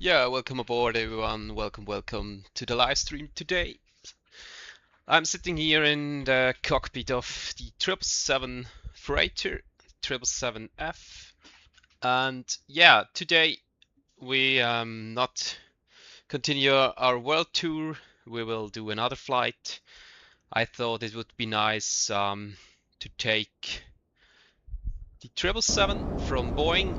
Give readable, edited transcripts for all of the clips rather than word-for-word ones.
Yeah, welcome aboard everyone. Welcome to the live stream today. I'm sitting here in the cockpit of the 777 freighter, 777F. And yeah, today we not continue our world tour. We will do another flight. I thought it would be nice to take the 777 from Boeing.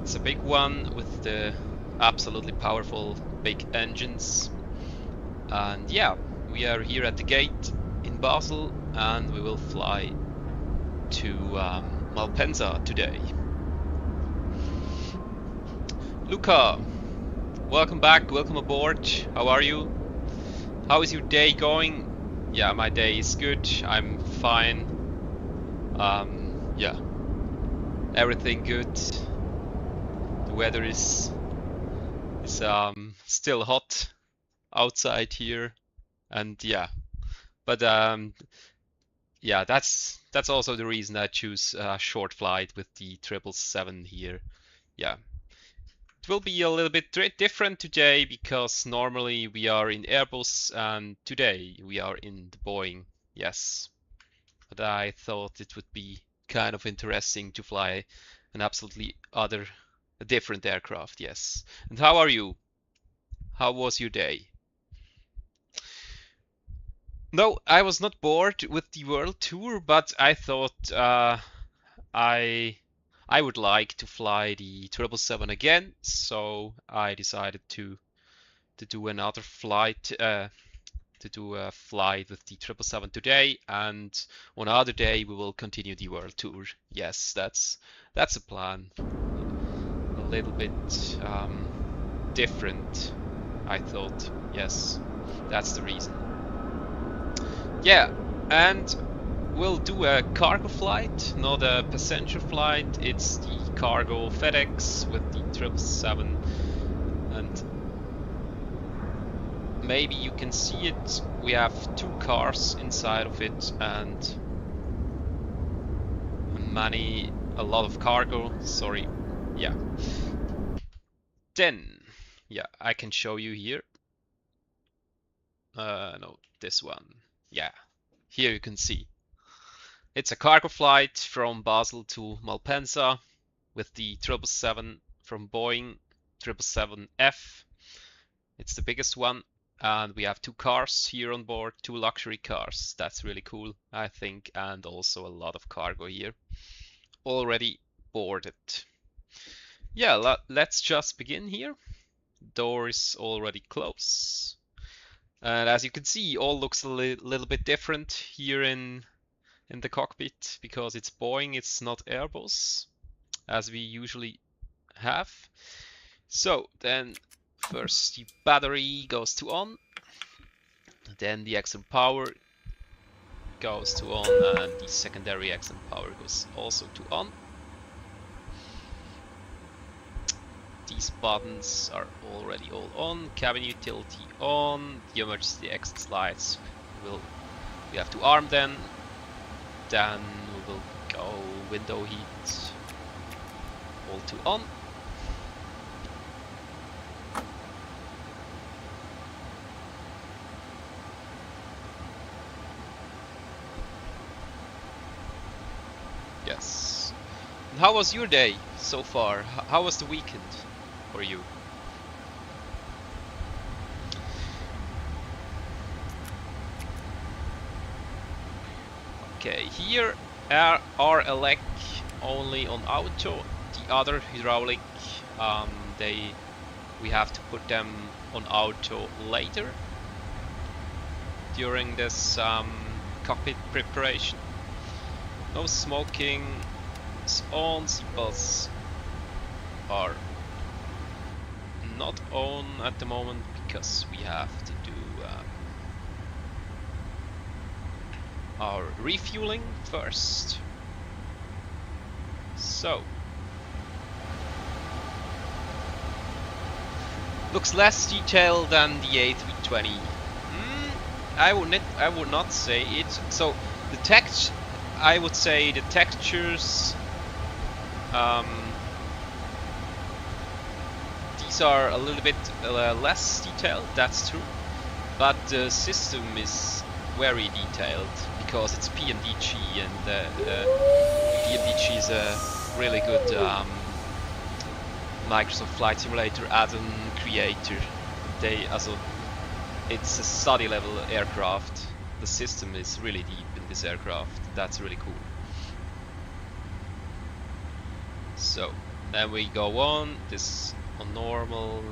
It's a big one with the absolutely powerful big engines. And yeah, we are here at the gate in Basel and we will fly to Malpensa today. Luca, welcome back, welcome aboard. How are you? How is your day going? Yeah, my day is good. I'm fine. Yeah, everything good. The weather is still hot outside here, and yeah, but yeah, that's also the reason I choose a short flight with the 777 here. Yeah, it will be a little bit different today because normally we are in Airbus and today we are in the Boeing. Yes, but I thought it would be kind of interesting to fly an absolutely a different aircraft. Yes. And how are you? How was your day? No, I was not bored with the world tour, but I thought I would like to fly the 777 again, so I decided to do another flight, to do a flight with the 777 today, and on another day we will continue the world tour. Yes, that's a plan. A little bit different, I thought. Yes, that's the reason. Yeah, and we'll do a cargo flight, not a passenger flight. It's the cargo FedEx with the 777, and maybe you can see it. We have two cars inside of it and a lot of cargo. Sorry. Yeah. Then, yeah, I can show you here. No, this one. Yeah, here you can see. It's a cargo flight from Basel to Malpensa with the 777 from Boeing, 777F. It's the biggest one, and we have two cars here on board, two luxury cars. That's really cool, I think, and also a lot of cargo here. Already boarded. Yeah, let's just begin here. Door is already closed. And as you can see, all looks a little bit different here in the cockpit because it's Boeing, it's not Airbus, as we usually have. So then first the battery goes to on, then the external power goes to on, and the secondary external power goes also to on. These buttons are already all on. Cabin utility on. The emergency exit lights we have to arm them. Then we will go window heat all to on. Yes. And how was your day so far? How was the weekend for you? Okay, here are elec only on auto. The other hydraulic, we have to put them on auto later during this cockpit preparation. No smoking is on. Seatbelts are not on at the moment because we have to do our refueling first. So looks less detailed than the A320. I would not say it. So the text, I would say the textures shapes are a little bit less detailed, that's true, but the system is very detailed because it's PMDG, and PMDG is a really good Microsoft Flight Simulator add-on creator. It's a study level aircraft. The system is really deep in this aircraft. That's really cool. So then we go on this on normal.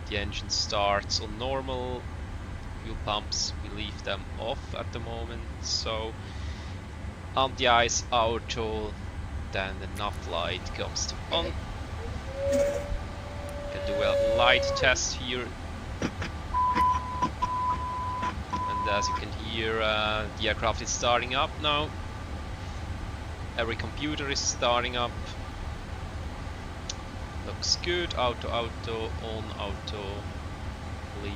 The engine starts on normal. Fuel pumps, we leave them off at the moment. So on the ice auto, then the nav light comes to on. Can do a light test here. And as you can hear, the aircraft is starting up now. Every computer is starting up. Looks good. Auto, on, auto, lead,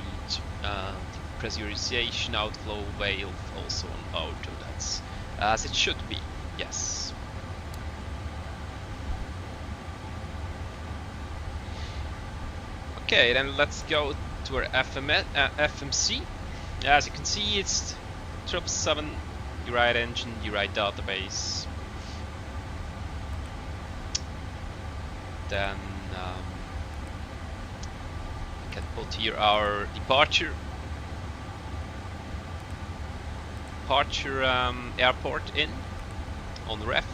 and pressurization, outflow valve also on auto. That's as it should be. Yes. Okay, then let's go to our FMC. As you can see, it's 777, the right engine, the right database. Then we can put here our departure airport in on ref.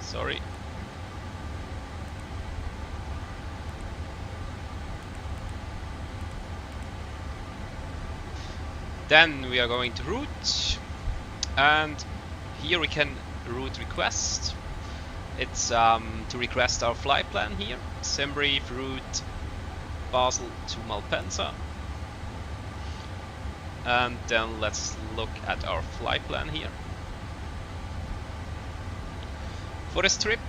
Sorry. Then we are going to route, and here we can route request. It's to request our flight plan here. Simbrief route Basel to Malpensa. And then let's look at our flight plan here. For this trip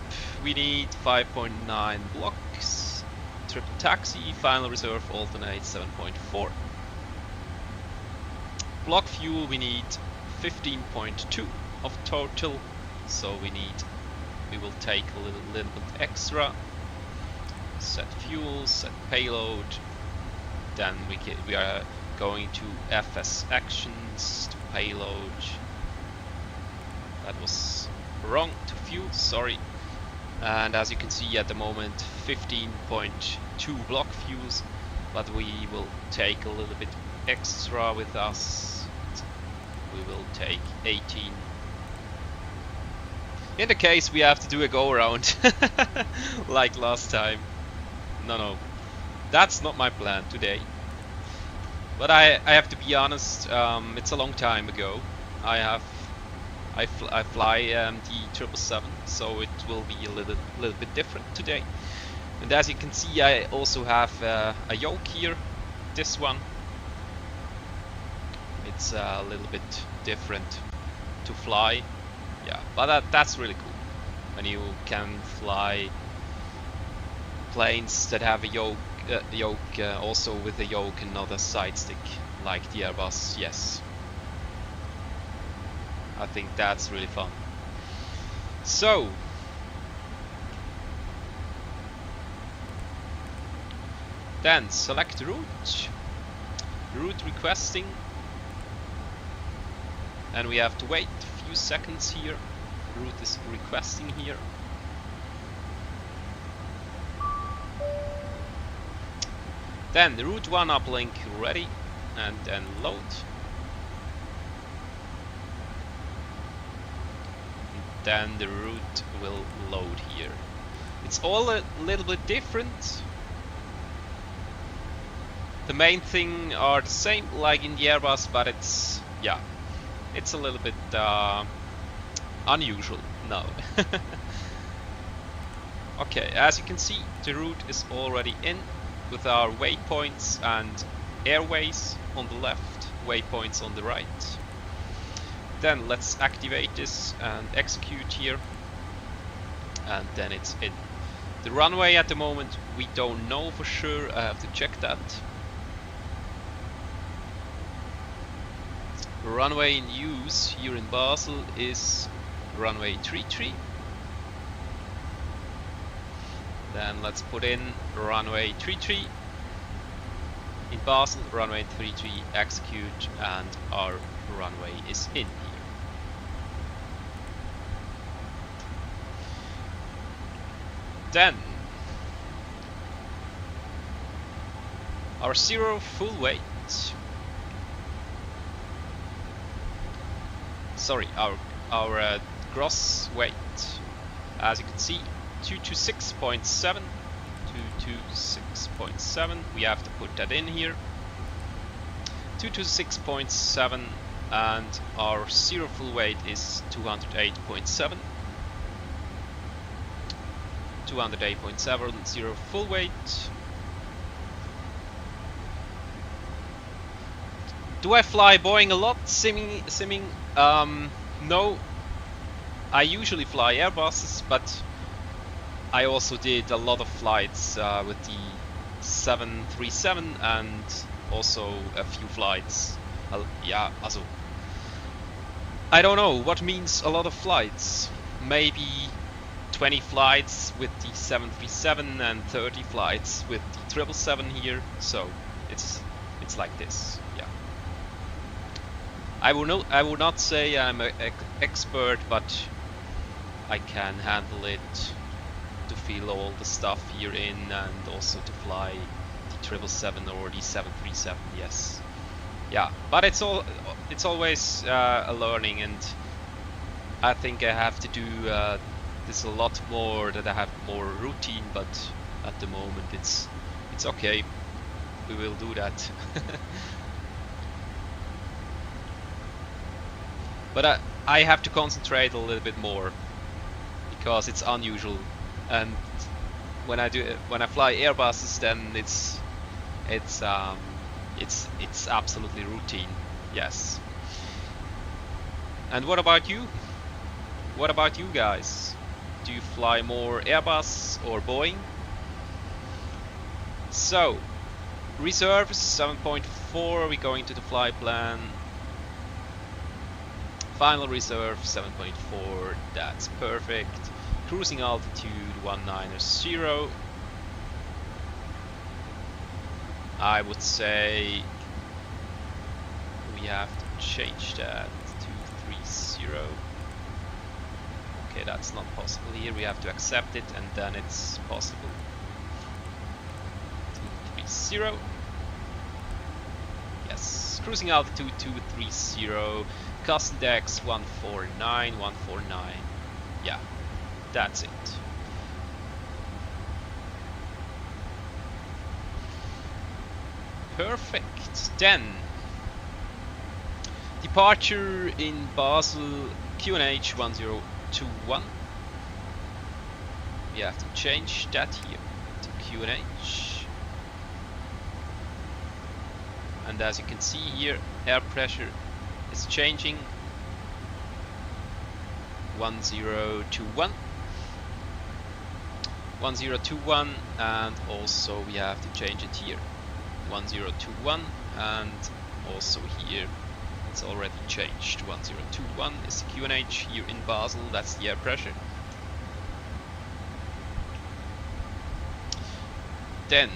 we need 5.9 blocks, triple taxi, final reserve alternate 7.4. Block fuel we need 15.2 of total, so we will take a little bit extra. Set fuel, set payload, then we are going to FS actions to payload. That was wrong, to fuel, sorry. And as you can see at the moment 15.2 block fuels, but we will take a little bit extra with us. We will take 18. In the case we have to do a go around like last time. No, that's not my plan today. But I have to be honest, it's a long time ago. I fly the 777, so it will be a little bit different today. And as you can see, I also have a yoke here. This one, it's a little bit different to fly. Yeah, but that's really cool when you can fly planes that have a yoke, also with a yoke and not a side stick like the Airbus. Yes, I think that's really fun. So then select route requesting, and we have to wait a few seconds here. Route is requesting here. Then the route 1 uplink ready, and then load. And then the route will load here. It's all a little bit different. The main thing are the same like in the Airbus, but it's a little bit unusual now. Okay, as you can see, the route is already in with our waypoints and airways on the left, waypoints on the right. Then let's activate this and execute here, and then it's in. The runway at the moment we don't know for sure, I have to check that. The runway in use here in Basel is runway 33. Then let's put in runway 33 in Basel, runway 33 execute, and our runway is in here. Then our zero full weight, sorry, our gross weight, as you can see, 226.7, 226.7. We have to put that in here. 226.7, and our zero full weight is 208.7. 208.7 zero full weight. Do I fly Boeing a lot? Simming? No. I usually fly Airbuses, but I also did a lot of flights with the 737 and also a few flights. Yeah, also I don't know what means a lot of flights. Maybe 20 flights with the 737 and 30 flights with the 777 here, so it's like this. Yeah, I would not say I'm an expert, but I can handle it, to feel all the stuff here in, and also to fly the 777 or the 737. Yes, yeah, but it's always a learning, and I think I have to do this a lot more, that I have more routine, but at the moment it's okay. We will do that. But I have to concentrate a little bit more because it's unusual, and when I fly Airbuses, then it's absolutely routine. Yes. And what about you? What about you guys? Do you fly more Airbus or Boeing? So, reserves 7.4, we're going to the flight plan. Final reserve 7.4, that's perfect. Cruising altitude 190. I would say we have to change that to 230. Okay, that's not possible here. We have to accept it, and then it's possible. 230. Yes, cruising altitude 230. Cost index 149, 149. Yeah, that's it. Perfect. Then departure in Basel QNH 1021. We have to change that here to QNH. And as you can see here, air pressure is changing. 1021. 1021, and also we have to change it here. 1021, and also here it's already changed. 1021 is the QNH here in Basel, that's the air pressure. Then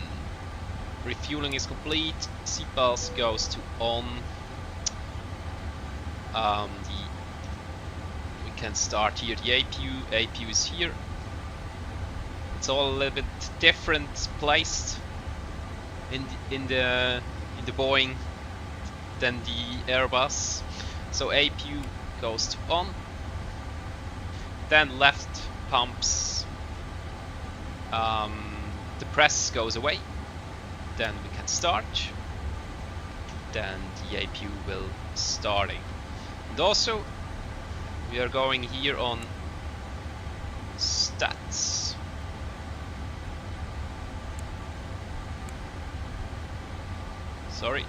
refueling is complete, seatbelts goes to on. We can start here the APU is here. It's all a little bit different placed in the Boeing than the Airbus. So APU goes to on, then left pumps, the press goes away, then we can start, then the APU will starting. And also we are going here on stats. Sorry.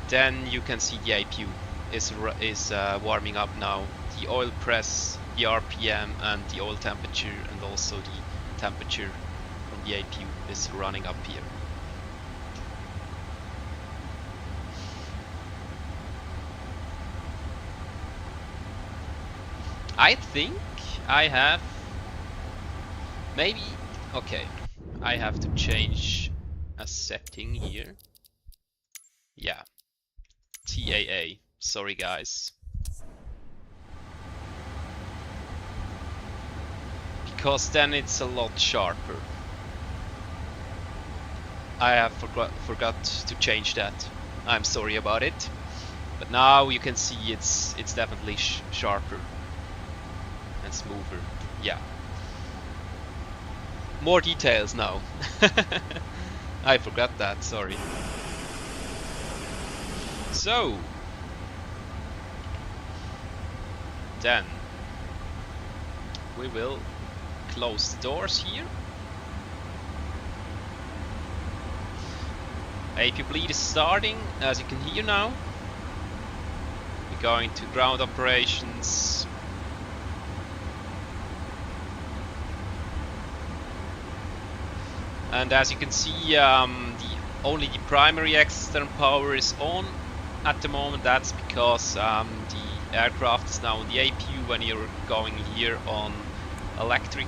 Then you can see the APU is warming up now. The oil press, the RPM, and the oil temperature, and also the temperature from the APU is running up here. I think I have maybe, okay, I have to change a setting here. Yeah, TAA, sorry guys. Because then it's a lot sharper. I have forgot to change that. I'm sorry about it. But now you can see it's definitely sharper and smoother. Yeah. More details now. I forgot that, sorry. So then we will close the doors here. APU bleed is starting, as you can hear now. We're going to ground operations. And as you can see, only the primary external power is on at the moment. That's because the aircraft is now on the APU. When you're going here on electric,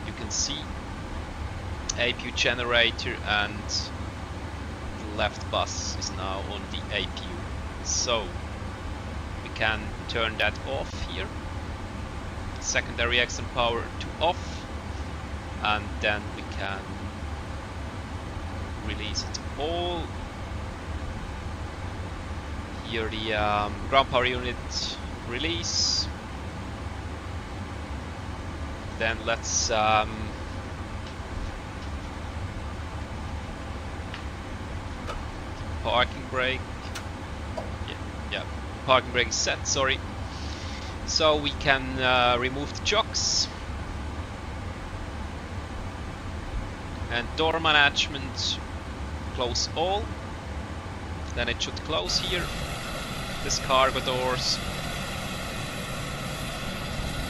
you can see APU generator, and the left bus is now on the APU. So we can turn that off here. Secondary external power to off, and then we can release it all. Here the ground power unit release. Then let's parking brake. Yeah, parking brake is set, sorry. So we can remove the chocks. And door management, close all. Then it should close here. This cargo doors.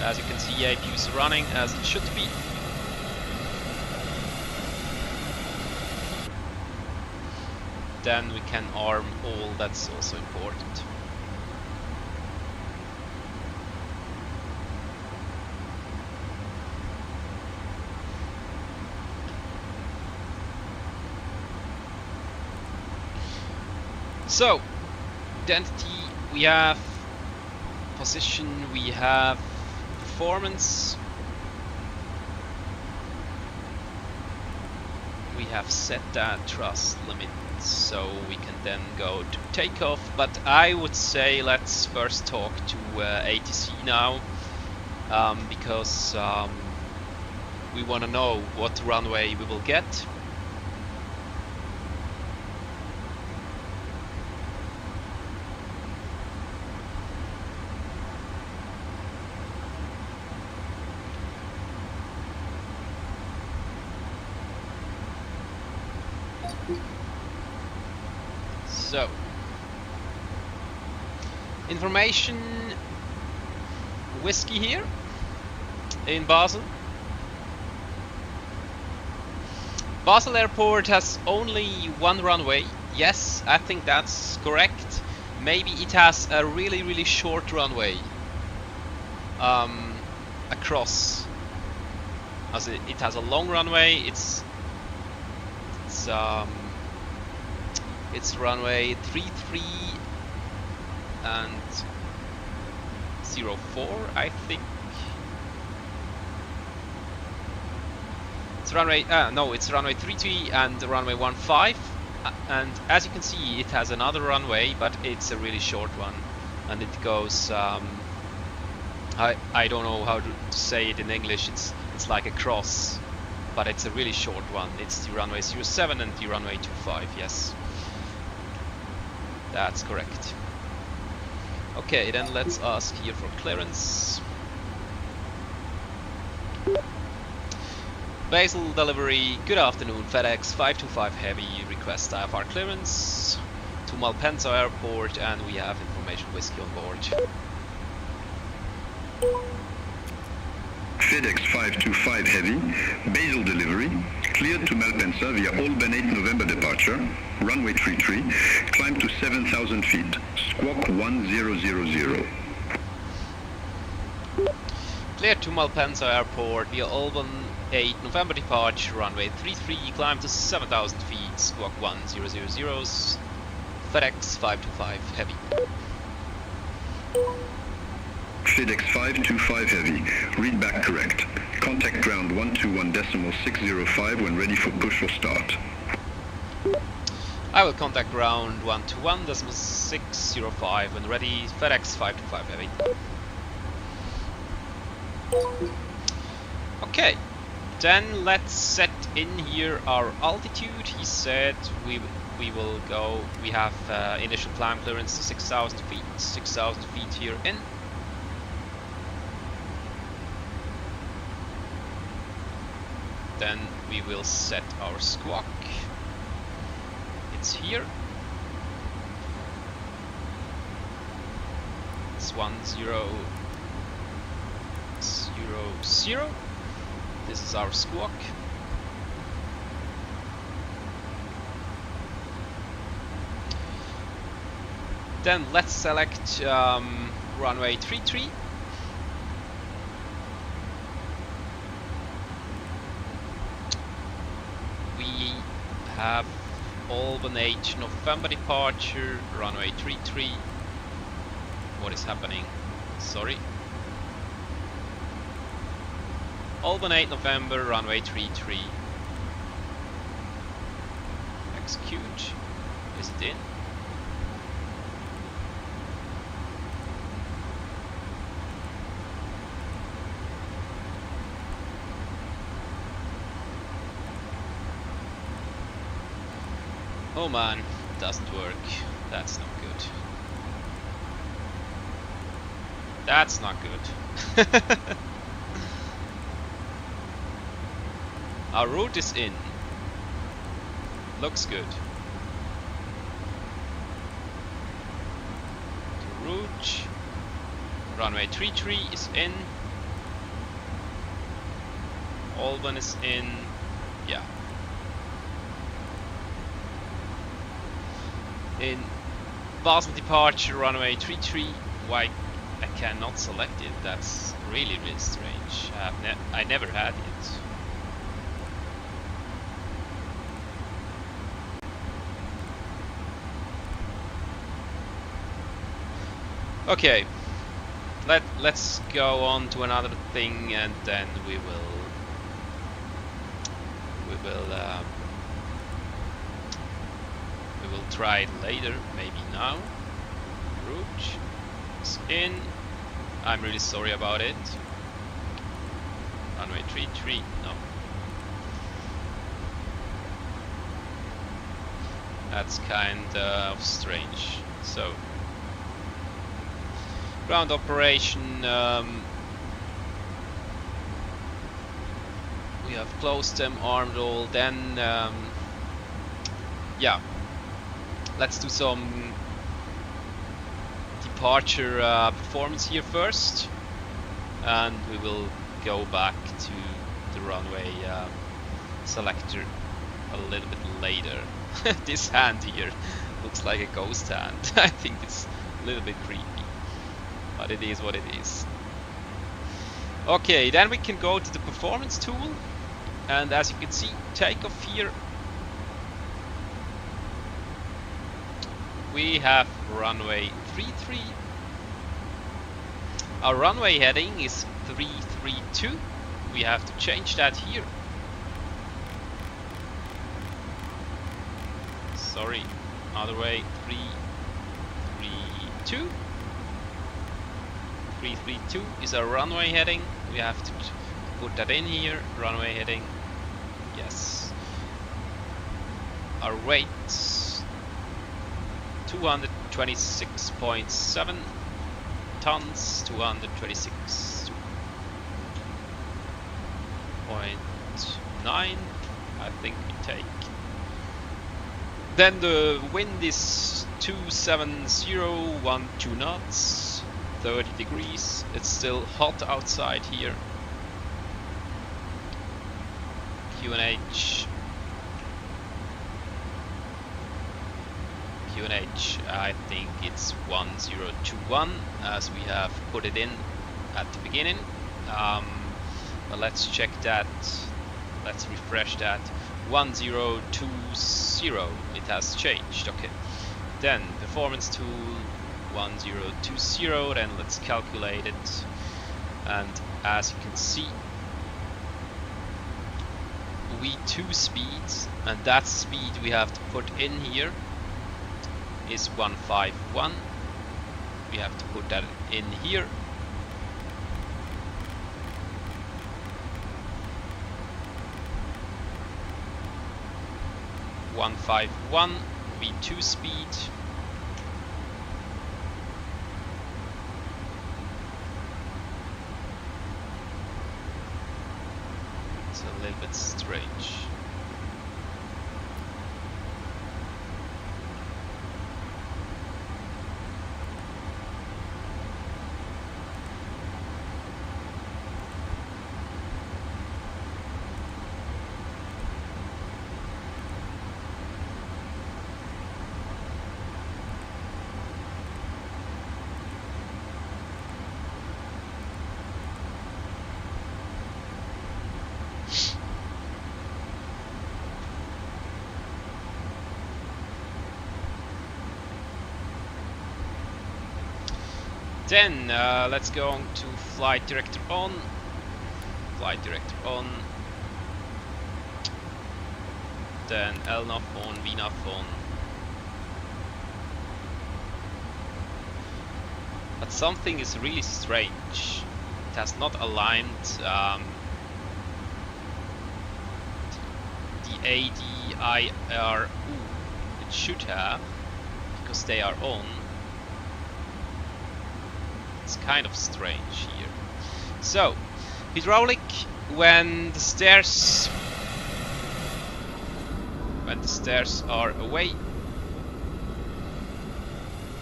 As you can see, APU is running as it should be. Then we can arm all, that's also important. So, identity, we have position, we have performance, we have set that thrust limit, so we can then go to takeoff. But I would say let's first talk to ATC now, because we want to know what runway we will get. So, information whiskey here in Basel. Basel Airport has only one runway. Yes, I think that's correct. Maybe it has a really short runway across. As it has a long runway. It's runway 33 and 04, I think. It's runway, no, it's runway 33 and runway 15. And as you can see, it has another runway, but it's a really short one. And it goes, I don't know how to say it in English, it's like a cross. But it's a really short one. It's the runway 07 and the runway 25, yes. That's correct. Okay, then let's ask here for clearance. Basel delivery, good afternoon, FedEx 525 Heavy, request IFR clearance to Malpensa Airport, and we have information whiskey on board. FedEx 525 Heavy, Basel delivery, cleared to Malpensa via Alpine 8 November departure, runway 33, climb to 7,000 feet, squawk 1000. Cleared to Malpensa Airport via Alpine 8 November departure, runway 33, climb to 7,000 feet, squawk 1000, FedEx 525 Heavy. FedEx 525 Heavy, read back correct. Contact ground 121.605 when ready for push or start. I will contact ground 121.605 when ready, FedEx 525 Heavy. Okay, then let's set in here our altitude. He said we will go, we have initial climb clearance to 6,000 feet, 6,000 feet here in. Then we will set our squawk. It's here. It's 1000. This is our squawk. Then let's select runway 33. We have Alpine 8 November departure, runway 33. What is happening? Sorry. Alpine 8 November, runway 33. Execute. Is it in? Oh man, it doesn't work. That's not good. That's not good. Our route is in. Looks good. The route. Runway 33 is in. Alpine is in. Yeah. In Basel departure, runway 33. Why I cannot select it? That's really strange. I never had it. Okay, let's go on to another thing, and then we will try it later, maybe now. Route is in. I'm really sorry about it. Runway 33, no. That's kind of strange. So, ground operation, we have closed them, armed all, then yeah, let's do some departure performance here first, and we will go back to the runway selector a little bit later. This hand here looks like a ghost hand. I think it's a little bit creepy, but it is what it is. Okay, then we can go to the performance tool, and as you can see, takeoff here. We have runway 33. Our runway heading is 332. We have to change that here. Sorry, other way, 332. 332 is our runway heading. We have to put that in here. Runway heading. Yes. Our weight 226.7 tons. 226.9. I think we take. Then the wind is 270, 12 knots. 30 degrees. It's still hot outside here. QNH. QNH, I think it's 1021 as we have put it in at the beginning. But let's check that. Let's refresh that. 1020. It has changed. Okay. Then performance tool 1020. Then let's calculate it. And as you can see, V2 speeds, and that speed we have to put in here is 151. We have to put that in here. (151) V2 speed. It's a little bit strange. Then let's go on to flight director on. Flight director on. Then LNAV on, VNAV on. But something is really strange. It has not aligned the ADIRU. It should have, because they are on. It's kind of strange here. So, hydraulic, when the stairs are away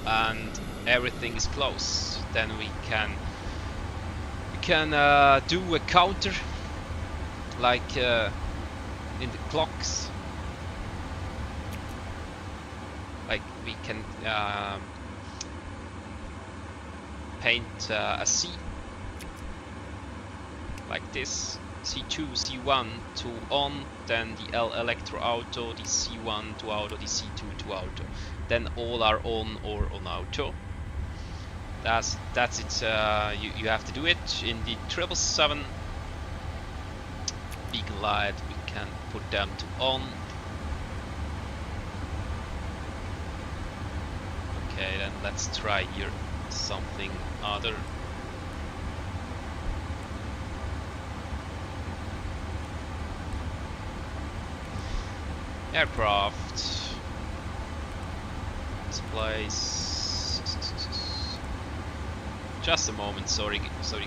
and everything is closed, then we can do a counter like in the clocks. Like we can paint a C like this, C2, C1 to on, then the L electro auto, the C1 to auto, the C2 to auto, then all are on or on auto. That's it. You have to do it in the 777 beacon light. We can put them to on. Okay, then let's try here something other. Aircraft displays. Just a moment, sorry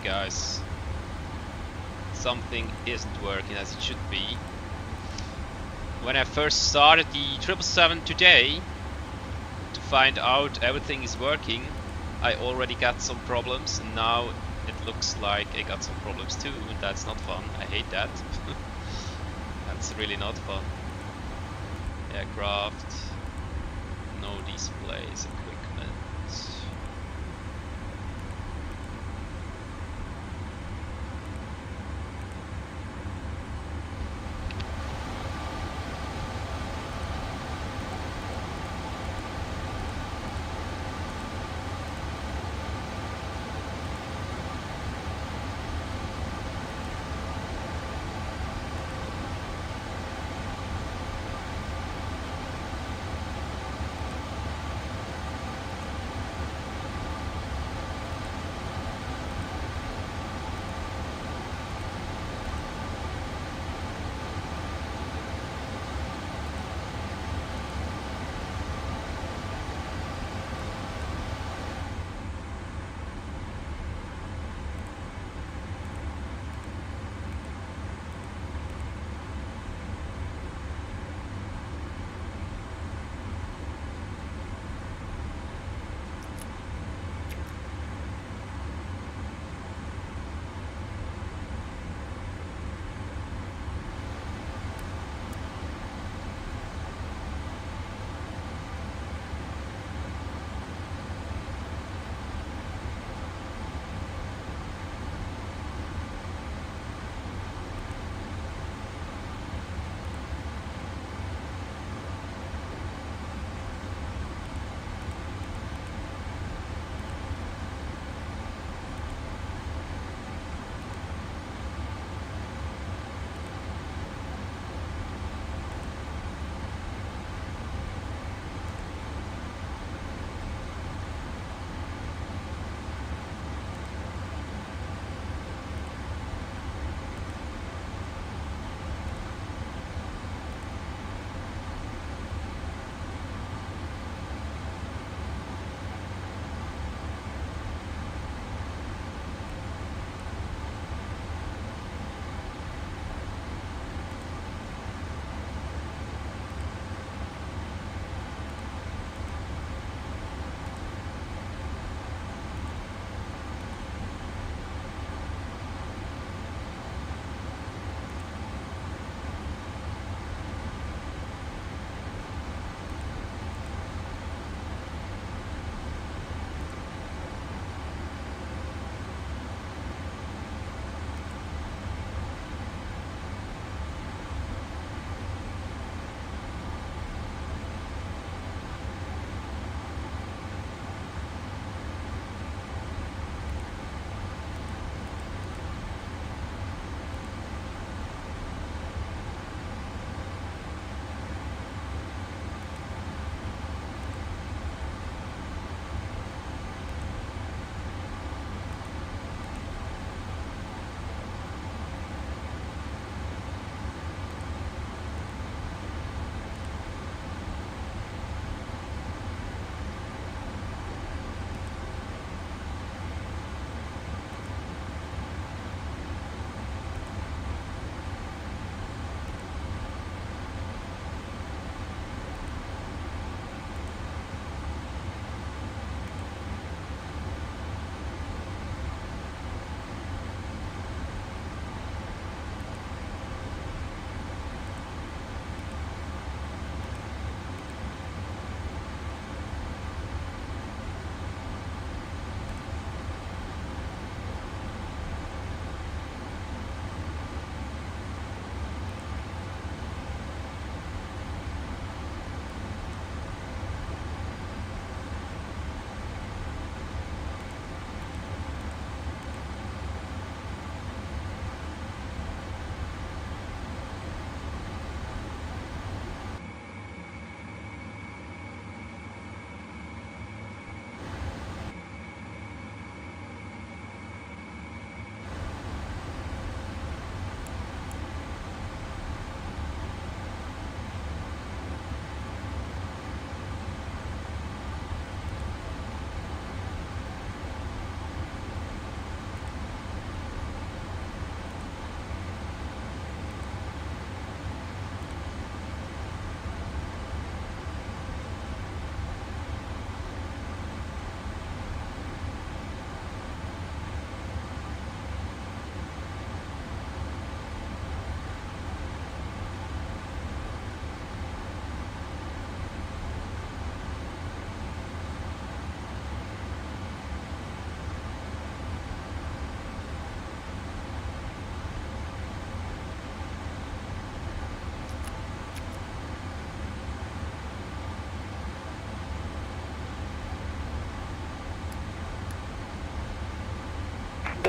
guys. Something isn't working as it should be. When I first started the 777 today to find out everything is working, I already got some problems, and now it looks like I got some problems too, and that's not fun. I hate that. That's really not fun. Aircraft, no displays, equipment.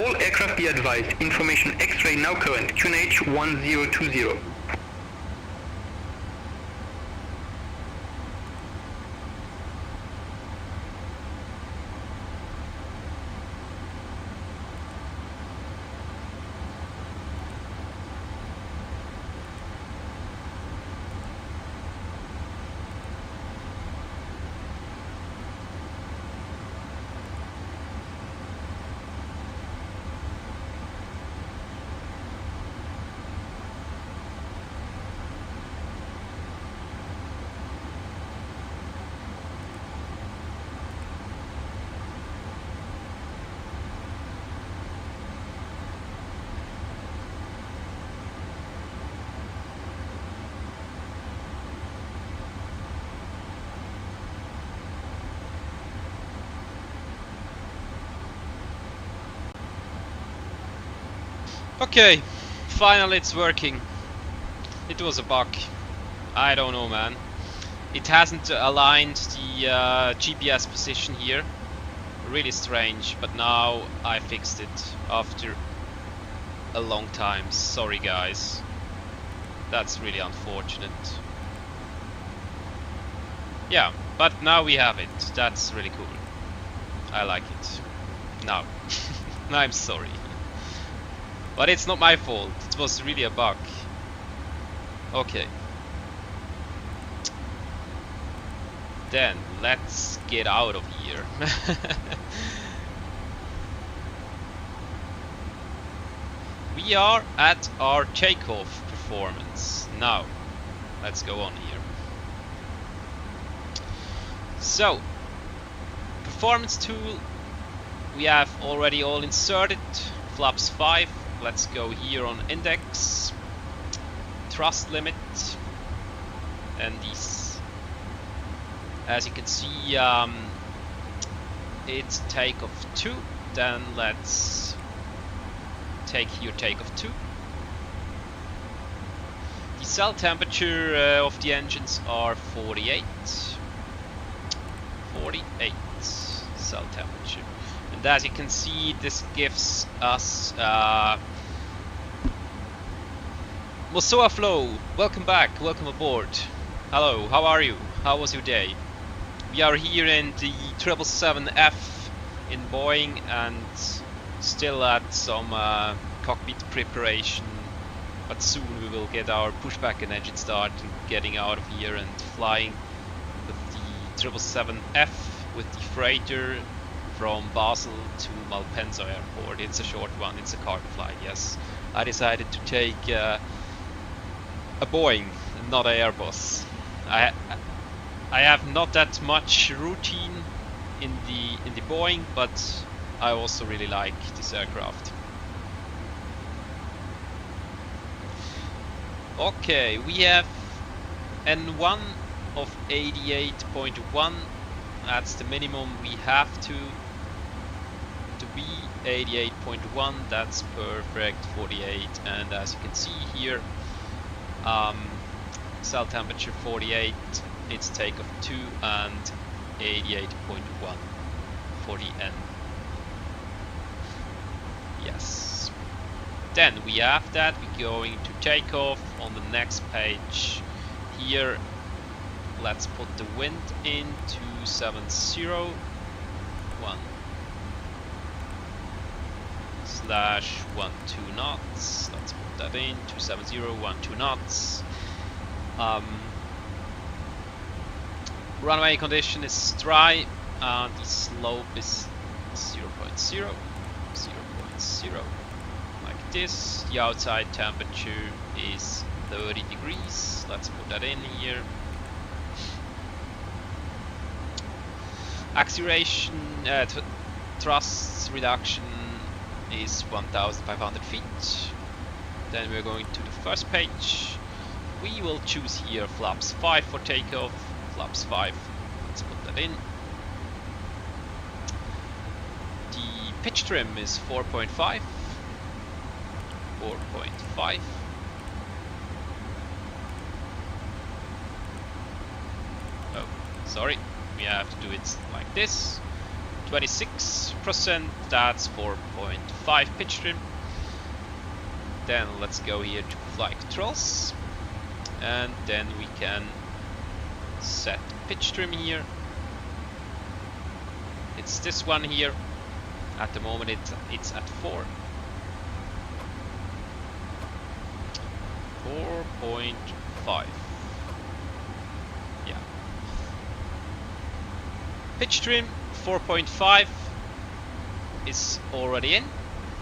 All aircraft be advised. Information X-ray now current. QNH 1020. Okay, finally it's working. It was a bug. I don't know, man. It hasn't aligned the GPS position here. Really strange, but now I fixed it after a long time. Sorry guys. That's really unfortunate. Yeah, but now we have it. That's really cool. I like it. Now. I'm sorry. But it's not my fault. It was really a bug. Okay. Then let's get out of here. We are at our takeoff performance. Now, let's go on here. So, performance tool, we have already all inserted. Flaps 5. Let's go here on index, thrust limit, and these, as you can see, it's takeoff 2. Then let's take here takeoff 2. The cell temperature of the engines are 48 cell temperature. And as you can see, this gives us Mosoa Flow. Welcome back, welcome aboard. Hello, how are you? How was your day? We are here in the 777F in Boeing and still at some cockpit preparation, but soon we will get our pushback and engine start and getting out of here and flying with the 777F with the freighter from Basel to Malpensa Airport. It's a short one, it's a cargo flight, yes. I decided to take a Boeing, not an Airbus. I have not that much routine in the Boeing, but I also really like this aircraft. Okay, we have N1 of 88.1. That's the minimum we have to be. 88.1, that's perfect. 48, and as you can see here, cell temperature 48, it's takeoff 2, and 88.1 for the N. Yes. Then we have that. We're going to take off on the next page. Here, let's put the wind in 270 1/12 knots. Let's put that in 270 12 knots. Runway condition is dry, and the slope is 0.0, like this. The outside temperature is 30 degrees. Let's put that in here. Acceleration, thrust reduction is 1,500 feet. Then we're going to the first page. We will choose here flaps 5 for takeoff. Flaps 5. Let's put that in. The pitch trim is 4.5. 4.5. Oh, sorry. We have to do it like this. 26%, that's 4.5 pitch trim. Then let's go here to flight controls, and then we can set pitch trim here. It's this one here. At the moment it's at 4. 4.5. Yeah. Pitch trim 4.5 is already in.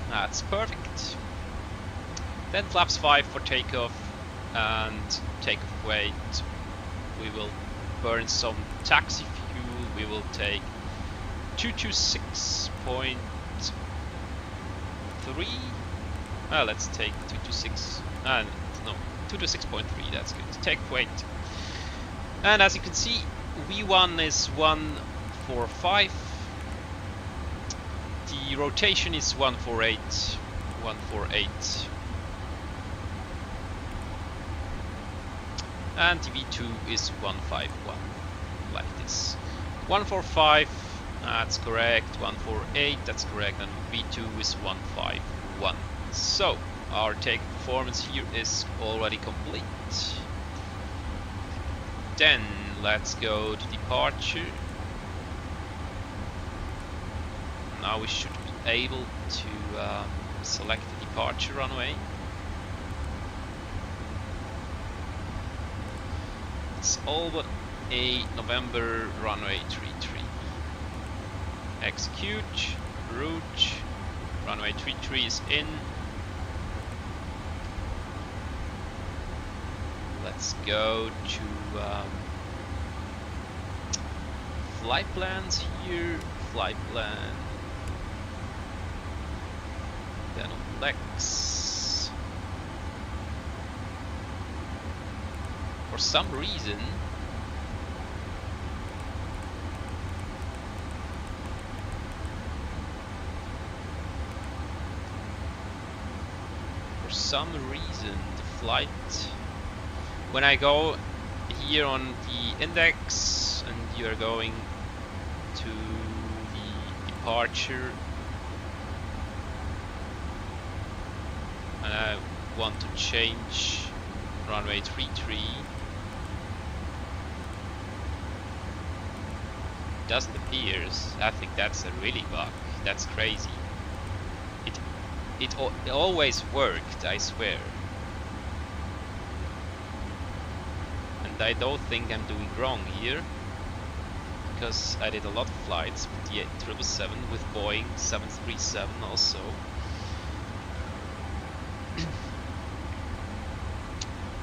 That's perfect. Then flaps 5 for takeoff and takeoff weight. We will burn some taxi fuel. We will take 226.3. Well, let's take 226. No, 226.3. That's good. Takeoff weight. And as you can see, V1 is 145. The rotation is 148. 148. And the V2 is 151, like this. 145, that's correct. 148, that's correct. And V2 is 151. So our take performance here is already complete. Then let's go to departure. Now we should be able to select the departure runway. It's all but a November runway 33. Execute, route, runway 33 is in. Let's go to flight plans here, flight plan. Then on Lex. For some reason, the flight, when I go here on the index and you're going to the departure and I want to change runway 33, doesn't appear. I think that's a really bug. That's crazy. It always worked, I swear. And I don't think I'm doing wrong here, because I did a lot of flights with the 777, with Boeing 737 also.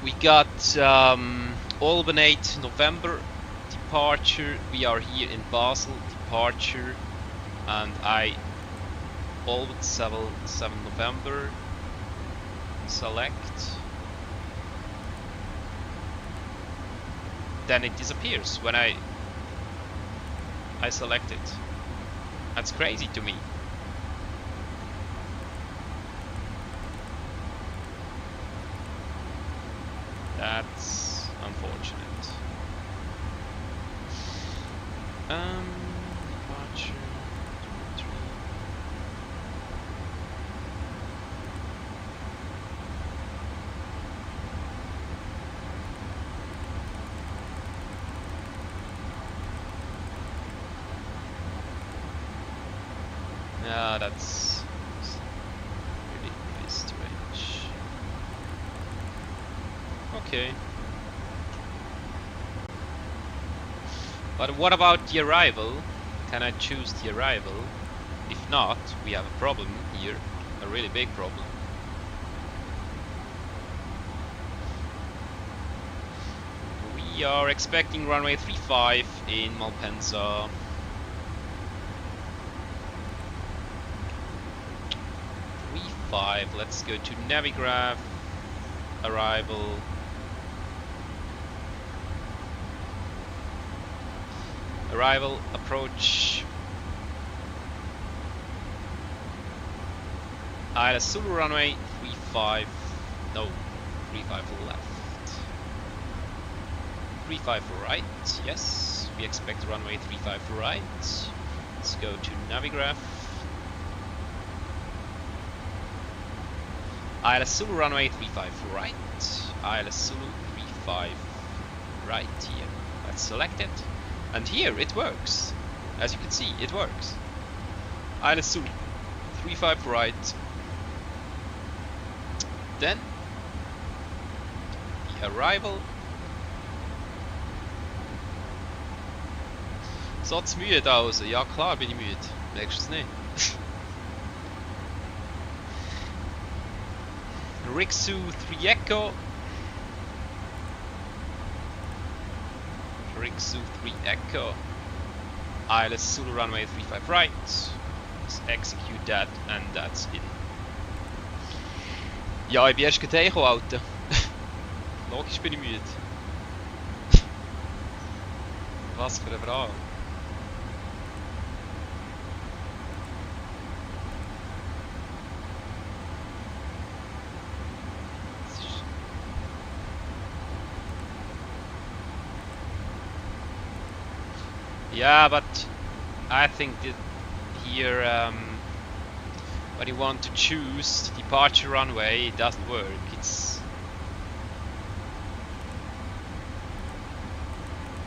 We got Albinate November departure. We are here in Basel departure, and I Albert 7 November select. Then it disappears when I select it. That's crazy to me. That's unfortunate. Departure 23. Yeah, that's really, really strange. Okay. But what about the arrival? Can I choose the arrival? If not, we have a problem here, a really big problem. We are expecting runway 35 in Malpensa. Let's go to Navigraph, arrival. Arrival, approach. Ida Zulu runway 35, no, 35 left. 35 right, yes, we expect runway 35 right. Let's go to Navigraph. ILS Zulu runway 35 right. ILS Zulu 35 right here. Let's select it. And here it works. As you can see, it works. ILS Zulu 35 right. Then the arrival. Schaut's müde aus? Ja klar bin ich müde. Merkst du es nicht? Rixu 3 Echo. Rixu 3 Echo. ILS Zulu runway 35 right. Let's execute that and that's in. Ja, ich bin erst gerade heimgekommen, Alter. Logisch bin ich müde. Was für eine Frage. Yeah, but I think that here when you want to choose the departure runway, it doesn't work. It's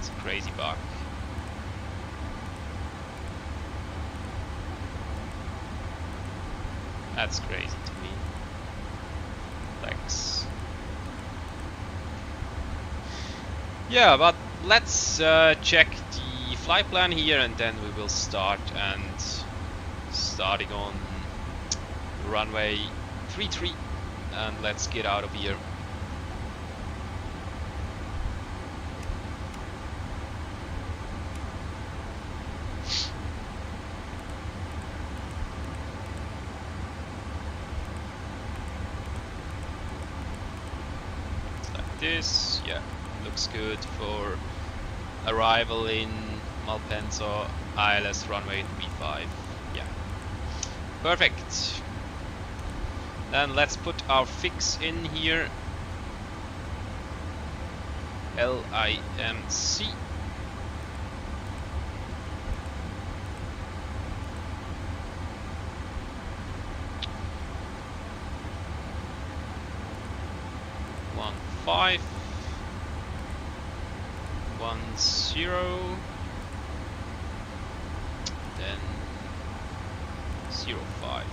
a crazy bug. That's crazy to me. Thanks. Yeah, but let's check the flight plan here and then we will start starting on runway 33 and let's get out of here. Like this, yeah, looks good for arrival in Malpensa, ILS runway 35. Yeah, perfect. Then let's put our fix in here. LIMC. One 5 1 0 then 0 5.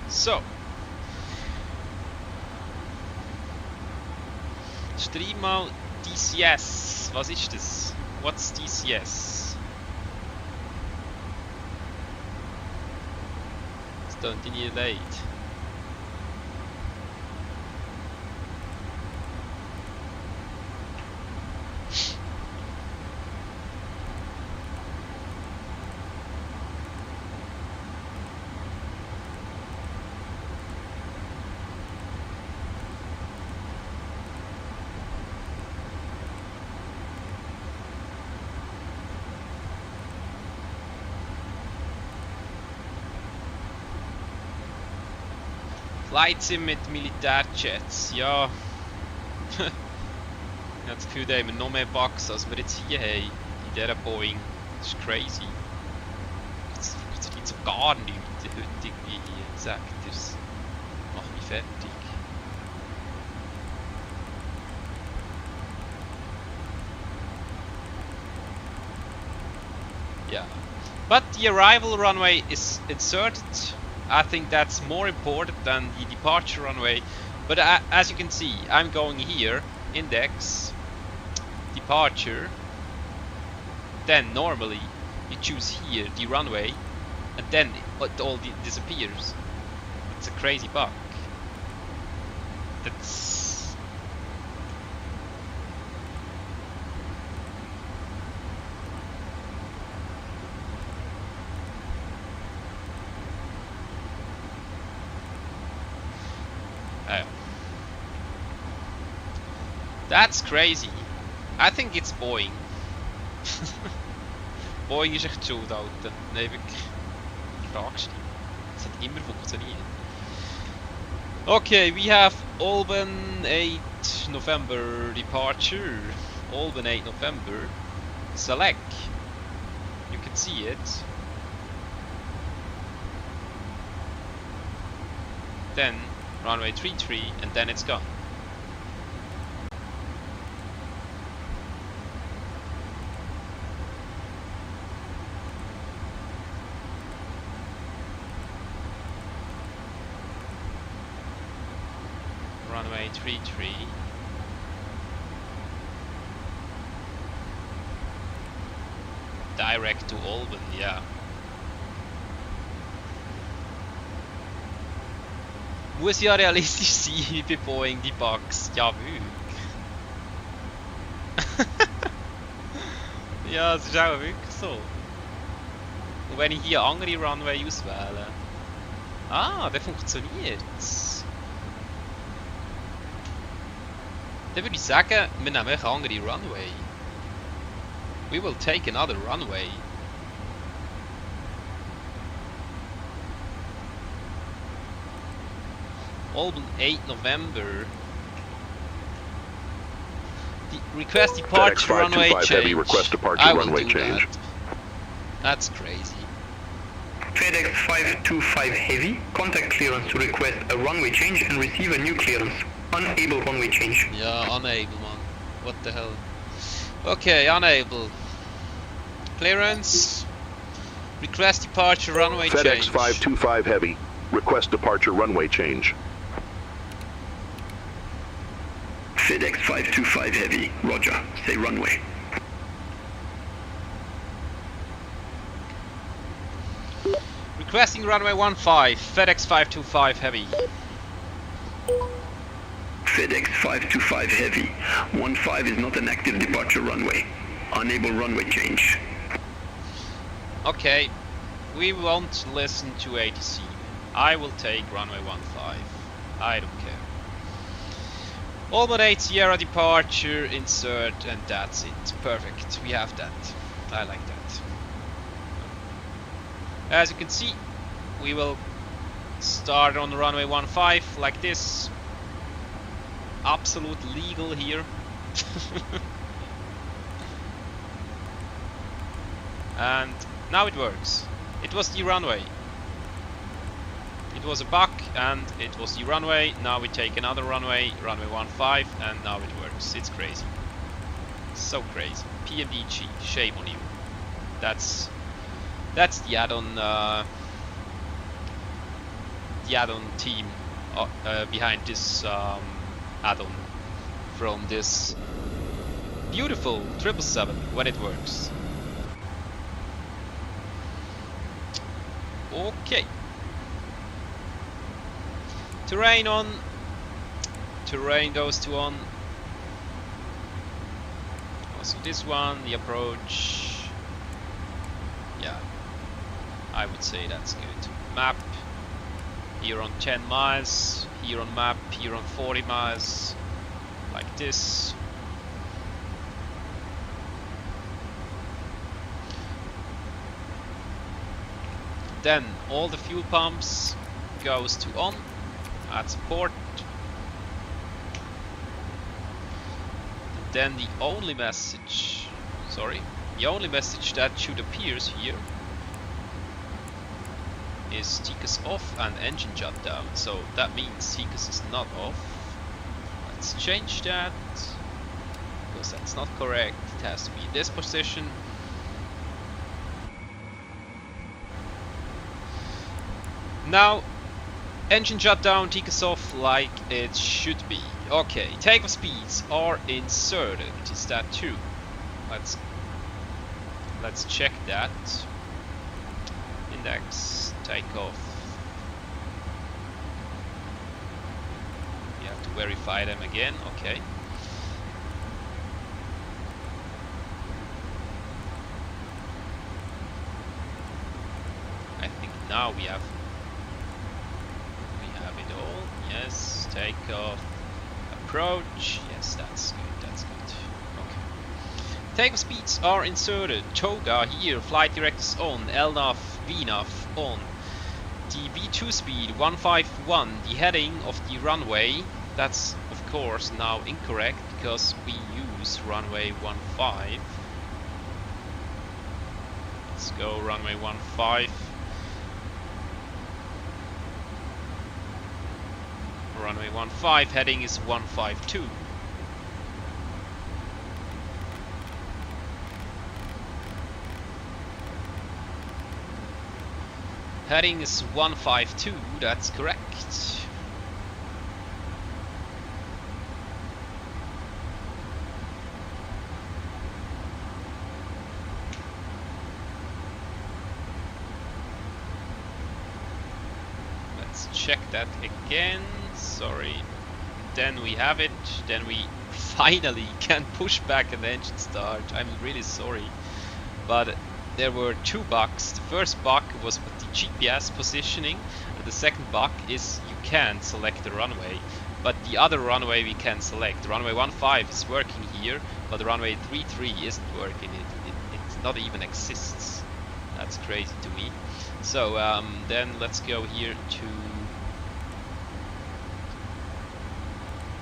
So, schreib mal DCS. Was ist das? What's DCS? Das tut dir nie leid. Flightsim mit Militärjets, ja. Ich habe das Gefühl, da haben wir noch mehr Bugs, als wir jetzt hier haben, in dieser Boeing. Das ist crazy. Es funktioniert so gar nichts heute irgendwie, sagt das macht mich fertig. Yeah. But the arrival runway is inserted. I think that's more important than the departure runway, but as you can see, I'm going here, index, departure, then normally you choose here the runway, and then it all disappears. It's a crazy bug. That's... That's crazy. I think it's Boeing. Boeing ist echt schuld, Alter. Nein, wirklich. Fragst du. Es hat immer funktioniert. Okay, we have Alban 8 8 November departure. Albany 8 November. Select. You can see it. Then runway 33 and then it's gone. Runway 33. Direct to Albany, ja. Muss ja realistisch sein wie bei Boeing die Bugs. Ja, wirklich. Ja, es ist auch wirklich so. Und wenn ich hier andere Runway auswähle. Ah, der funktioniert. Dann würde ich sagen, wir nehmen eine andere Runway. We will take another runway. Albany 8 November. Request departure runway change. Heavy, request departure I will runway do change. that. That's crazy. FedEx 525 Heavy, contact clearance to request a runway change and receive a new clearance. Unable runway change. Yeah, unable, man. What the hell? Okay, unable. Clearance. Request departure runway FedEx change. 525 Heavy, request departure runway change. FedEx 525 Heavy, roger. Say runway. Requesting runway 15, FedEx 525 Heavy. FedEx 525 Heavy. 15 is not an active departure runway. Unable runway change. Okay, we won't listen to ATC. I will take runway 15. I don't care. Albany 8 Sierra departure, insert, and that's it. Perfect, we have that. I like that. As you can see, we will start on runway 15 like this. Absolute legal here. And now it works. It was the runway. It was a bug and it was the runway. Now we take another runway, runway 15, and now it works. It's crazy. So crazy. PMDG, shame on you. That's the add-on team behind this add-on from this beautiful 777 when it works. Okay. Terrain on. Terrain goes to on. Also this one, the approach. Yeah, I would say that's good. Map. Here on 10 miles. Here on map. Here on 40 miles. Like this. Then all the fuel pumps goes to on at support. Then the only message, the only message that should appear here is TCAS off and engine shutdown. So that means TCAS is not off. Let's change that because that's not correct. It has to be in this position. Now, engine shutdown, TCAS off like it should be. Okay, takeoff speeds are inserted. Is that true? Let's check that. Index, takeoff. You have to verify them again. Okay. I think now we have it all. Yes, takeoff, approach. Yes, that's good. That's good. Okay. Takeoff speeds are inserted. Toga here. Flight directors on. LNAV, VNAV on. The V2 speed 151. The heading of the runway. That's of course now incorrect because we use runway 15. Let's go runway 15. Runway 15, heading is 152. Heading is 152, that's correct. Let's check that again. Sorry. Then we have it. Then we finally can push back an engine start. I'm really sorry. But there were two bugs. The first bug was with the GPS positioning, and the second bug is you can't select the runway. But the other runway we can select. The runway 15 is working here, but the runway 33 isn't working. It not even exists. That's crazy to me. So then let's go here to...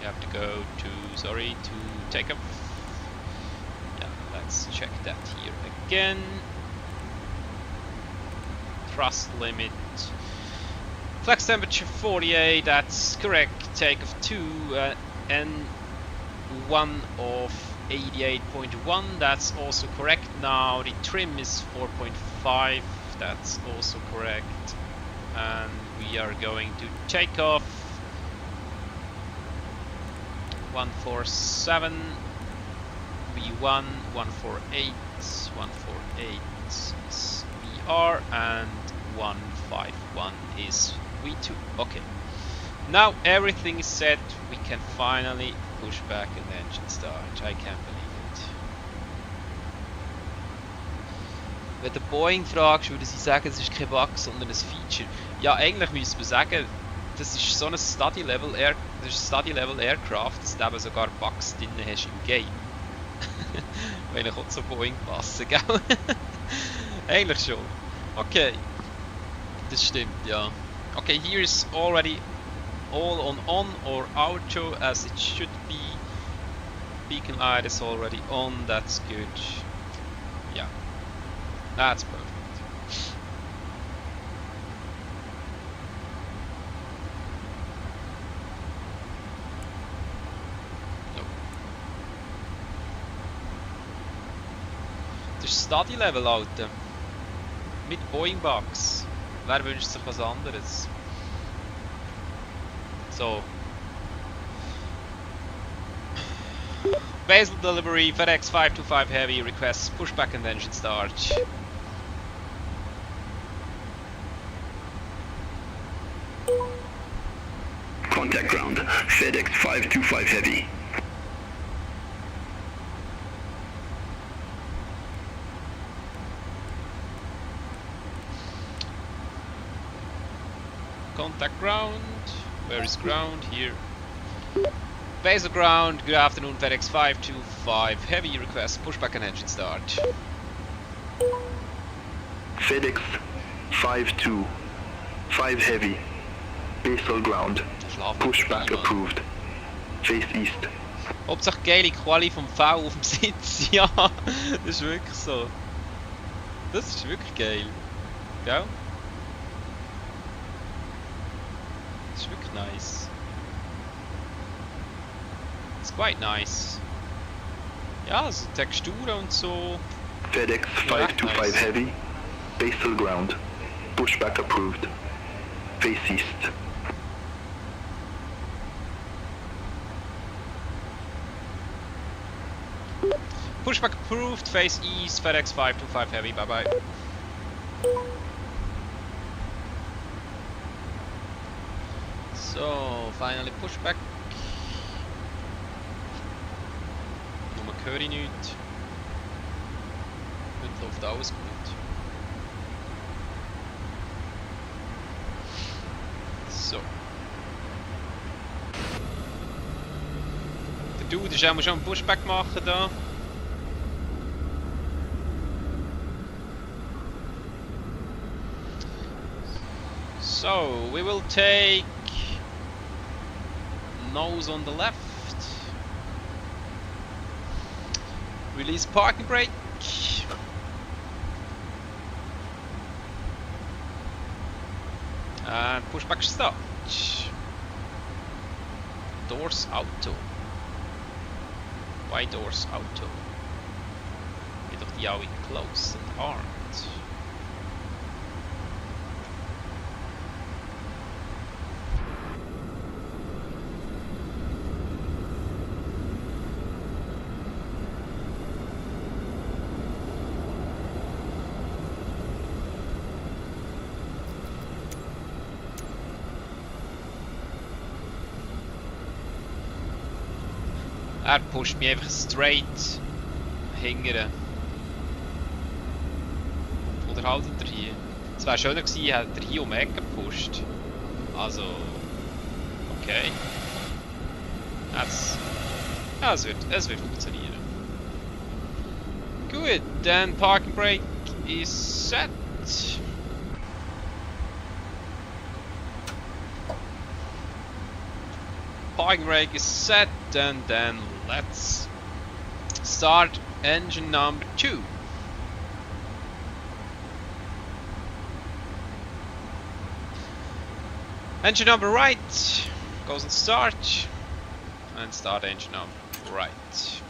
You have to go to, sorry, to takeoff. Yeah, let's check that here again. Thrust limit. Flex temperature 48, that's correct. Takeoff 2 and 1 of 88.1, that's also correct. Now the trim is 4.5, that's also correct. And we are going to take off 147 V1 148 148 is VR and 151 is V2. Okay, now everything is set. We can finally push back an engine start. I can't believe it. Wenn der Boeing fragst, würde sie sagen, es ist kein Bug, sondern ein Feature. Ja, eigentlich müsste man sagen, das ist so ein Study-Level Aircraft, dass du eben sogar Bugs drin hast im Game. Wenn ich auch zu Boeing passen, gell? Eigentlich schon. Okay. Das stimmt, ja. Okay, here is already all on or auto as it should be. Beacon light is already on, that's good. Yeah. That's perfect. Study Level, Alter. Mit Boeing Bugs. Wer wünscht sich was anderes? So. Basel delivery, FedEx 525 Heavy requests pushback and engine start. Contact ground, FedEx 525 Heavy. Contact ground. Where is ground? Here. Basel ground. Good afternoon, FedEx 525 Heavy request pushback and engine start. FedEx 525 Heavy. Basel ground. Pushback approved. Face east. Hauptsache geile Quali vom V auf dem Sitz. Ja, das ist wirklich so. Das ist wirklich geil. Gell? Das ist wirklich nice. It's quite nice. Ja, also Texturen und so. FedEx 525 nice. Heavy. Basel ground. Pushback approved. Face east. Pushback approved, face east, FedEx 525 Heavy, bye bye. So, finally pushback. Nummer höre ich nicht. Heute läuft alles gut. So. Der Dude ist auch schon einen Pushback machen da. So, we will take nose on the left. Release parking brake. And push back start. Doors auto. Why doors auto? Bit of the Aoi closed and armed. Pusht mich einfach straight hingern. Oder haltet er hier? Es wäre schöner gewesen, hätte er hier um die Ecke gepusht. Also, okay. Es wird funktionieren. Gut, dann Parking Brake is set. Parking brake is set, and then let's start engine number 2. Engine number right goes on start, and start engine number right.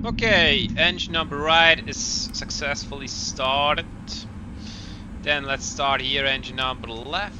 Okay, engine number right is successfully started. Then let's start here, engine number left.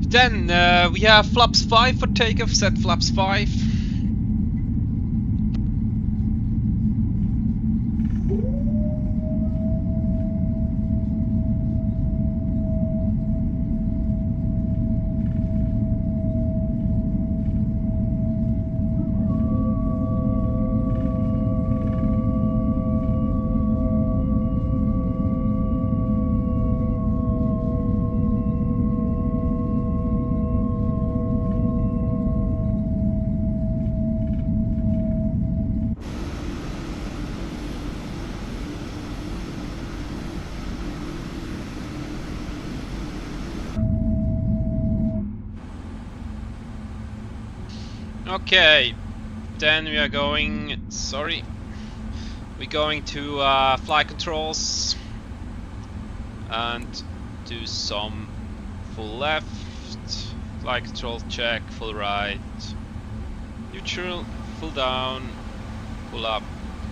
Then we have flaps 5 for takeoff, set flaps 5. Okay, then we are going, we're going to flight controls and do some full left, flight control check, full right, neutral, full down, full up,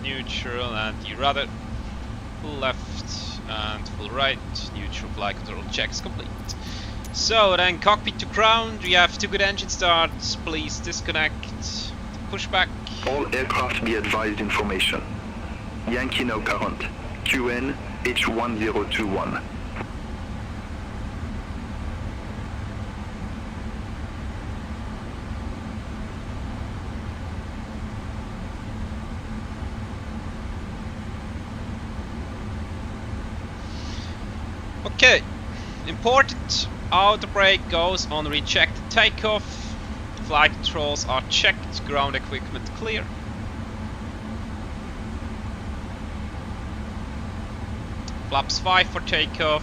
neutral, and the rudder, full left, and full right. Neutral flight control checks complete. So then cockpit to ground, we have 2 good engine starts, please disconnect, pushback. All aircraft be advised information. Yankee now current, QN H1021. Okay, important outer brake goes on rejected takeoff. Flight controls are checked, ground equipment clear. Flaps 5 for takeoff.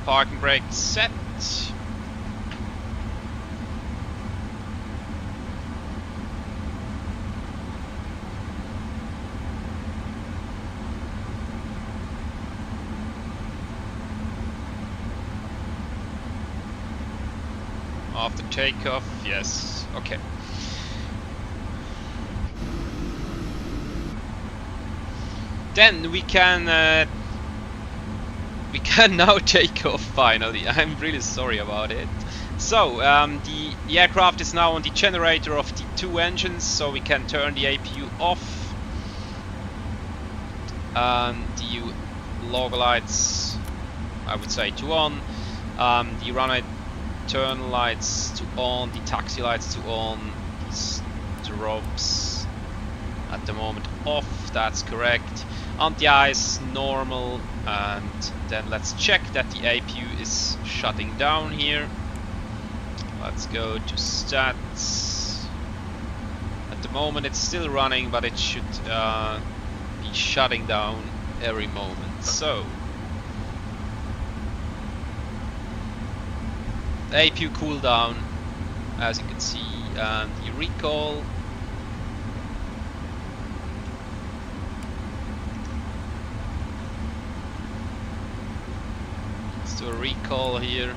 Parking brake set. After takeoff, yes, okay. Then we can now take off finally. I'm really sorry about it. So the aircraft is now on the generator of the 2 engines, so we can turn the APU off. And the log lights, I would say, to on. The runway turn lights to on, the taxi lights to on, strobes at the moment off, that's correct. Anti-ice normal, and then let's check that the APU is shutting down here. Let's go to stats. At the moment it's still running, but it should be shutting down every moment. So APU cooldown, as you can see, and the recall. Let's do a recall here.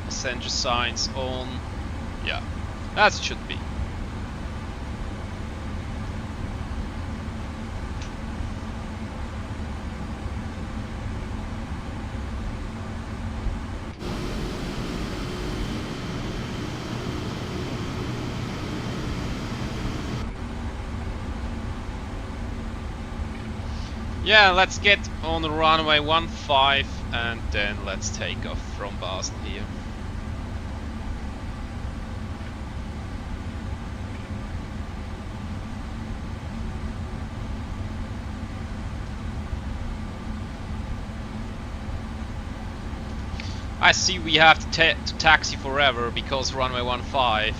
Passenger signs on. Yeah, as it should be. Yeah, let's get on the runway 15 and then let's take off from Basel here. I see we have to taxi forever because runway 15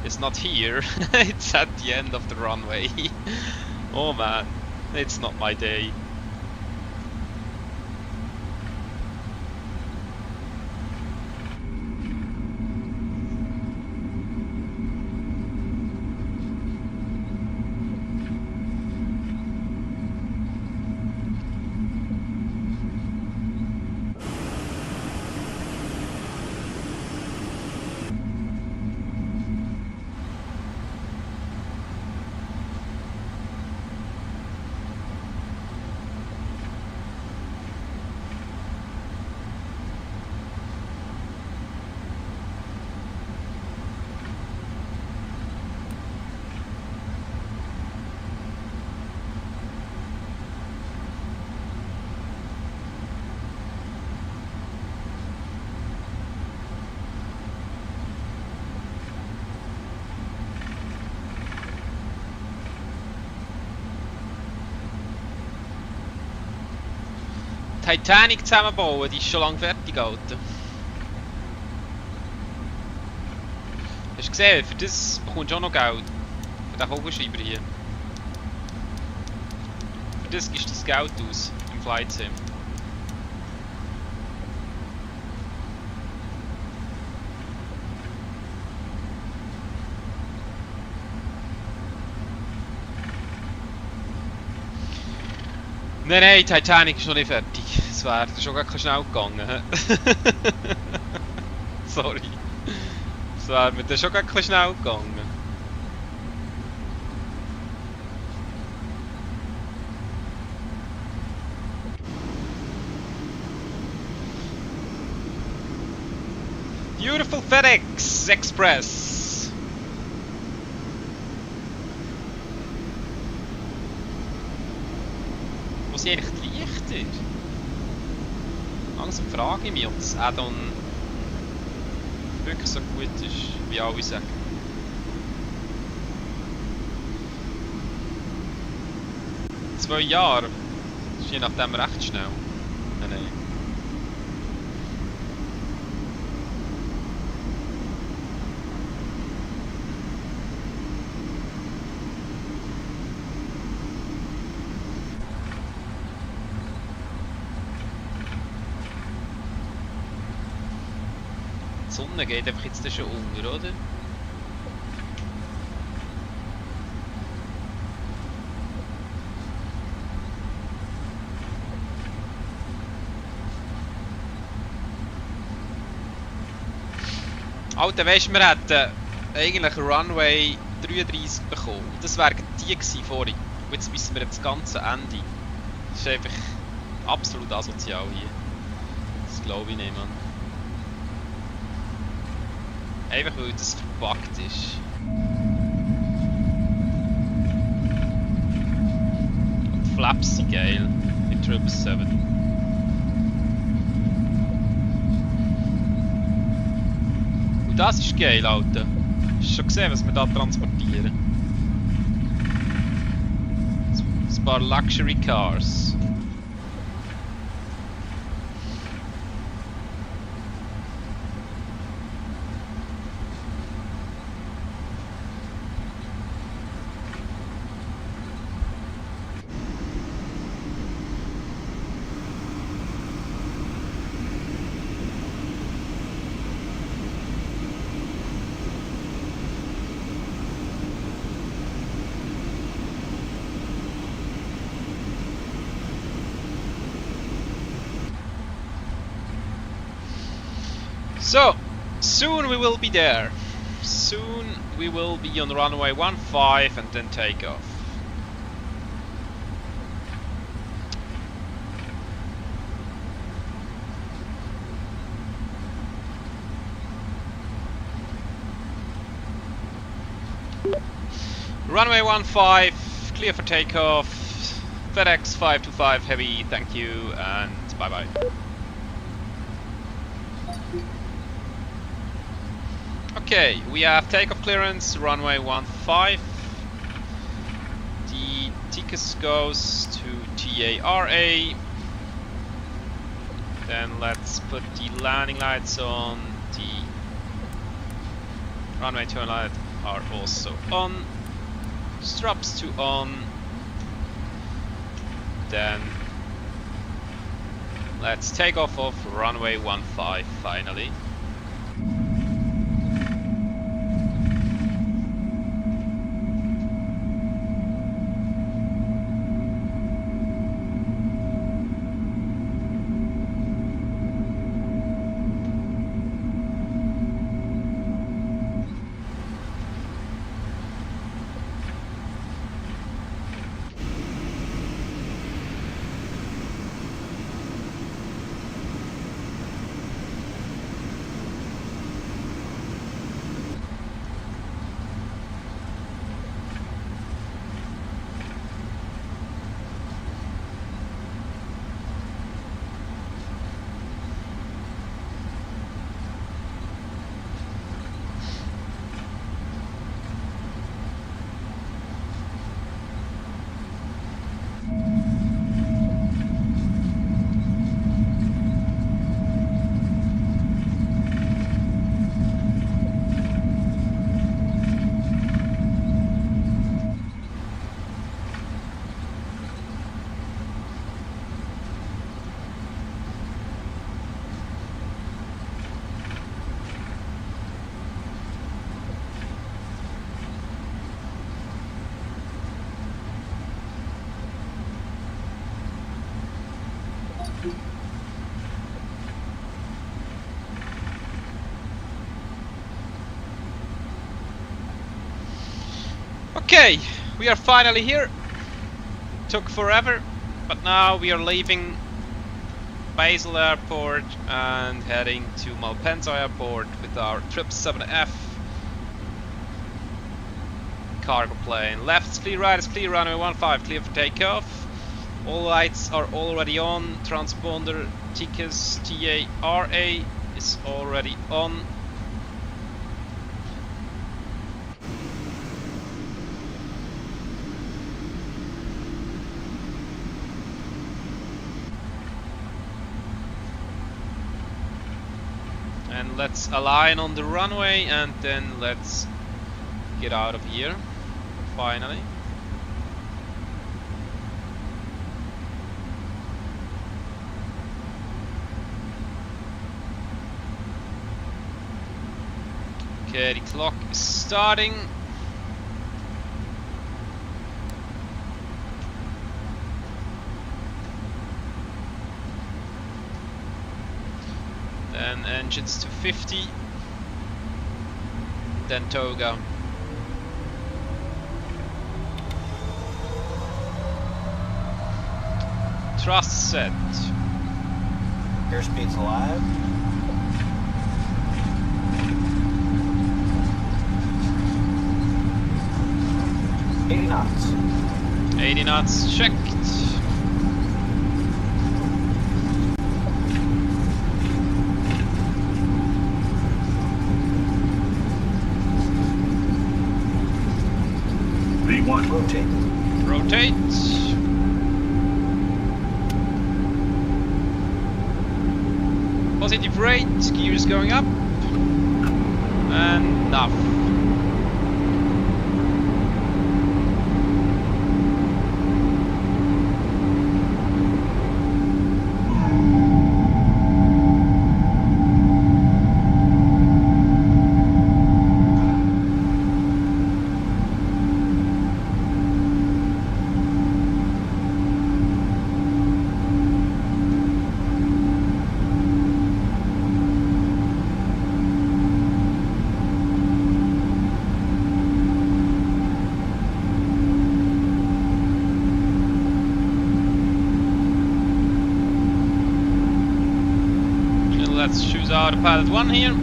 is not here. It's at the end of the runway. Oh man. It's not my day. Titanic zusammenbauen, die ist schon lange fertig, Alter. Hast du gesehen, für das bekommst du auch noch Geld. Für den Kugelschreiber hier. Für das gibst du das Geld aus im Flight Sim. Nein, Titanic ist noch nicht fertig. Es wäre schon gar schnell gegangen. Sorry. Es wäre mir dann schon gar schnell gegangen. Beautiful FedEx Express. Wo sind eigentlich die Lichter? Langsam frage ich mich, ob das Add-on wirklich so gut ist, wie alle sagen. Zwei Jahre. Das ist je nachdem recht schnell. Nein. Die Sonne geht einfach jetzt schon unter, oder? Alter, weisst du, wir hätten eigentlich Runway 33 bekommen. Das wäre die gewesen vorhin. Und jetzt wissen wir das ganze Ende. Das ist einfach absolut asozial hier. Das glaube ich nicht, Mann. Einfach weil das verpackt ist. Und die Flaps sind geil. Mit 777. Und das ist geil, Alter. Hast du schon gesehen, was wir da transportieren? Ein paar Luxury Cars. So, soon we will be there. Soon we will be on runway 15 and then take off. Runway 15, clear for takeoff. FedEx 525 heavy, thank you, and bye bye. Okay, we have takeoff clearance, runway 15. The ticket goes to TARA. Then let's put the landing lights on. The runway turn lights are also on. Straps to on. Then let's take off of runway 15 finally. Okay, we are finally here. Took forever, but now we are leaving Basel Airport and heading to Malpensa Airport with our 777F cargo plane. Left is clear, right is clear, runway 15 clear for takeoff. All lights are already on. Transponder TCAS TARA is already on. And let's align on the runway and then let's get out of here finally. Okay, the clock is starting. Then engines to 50. Then toga. Thrust set. Airspeed's alive. knots. 80 knots checked. V1. Rotate. Rotate. Positive rate, gears going up. And enough. Let's choose out pilot 1 here.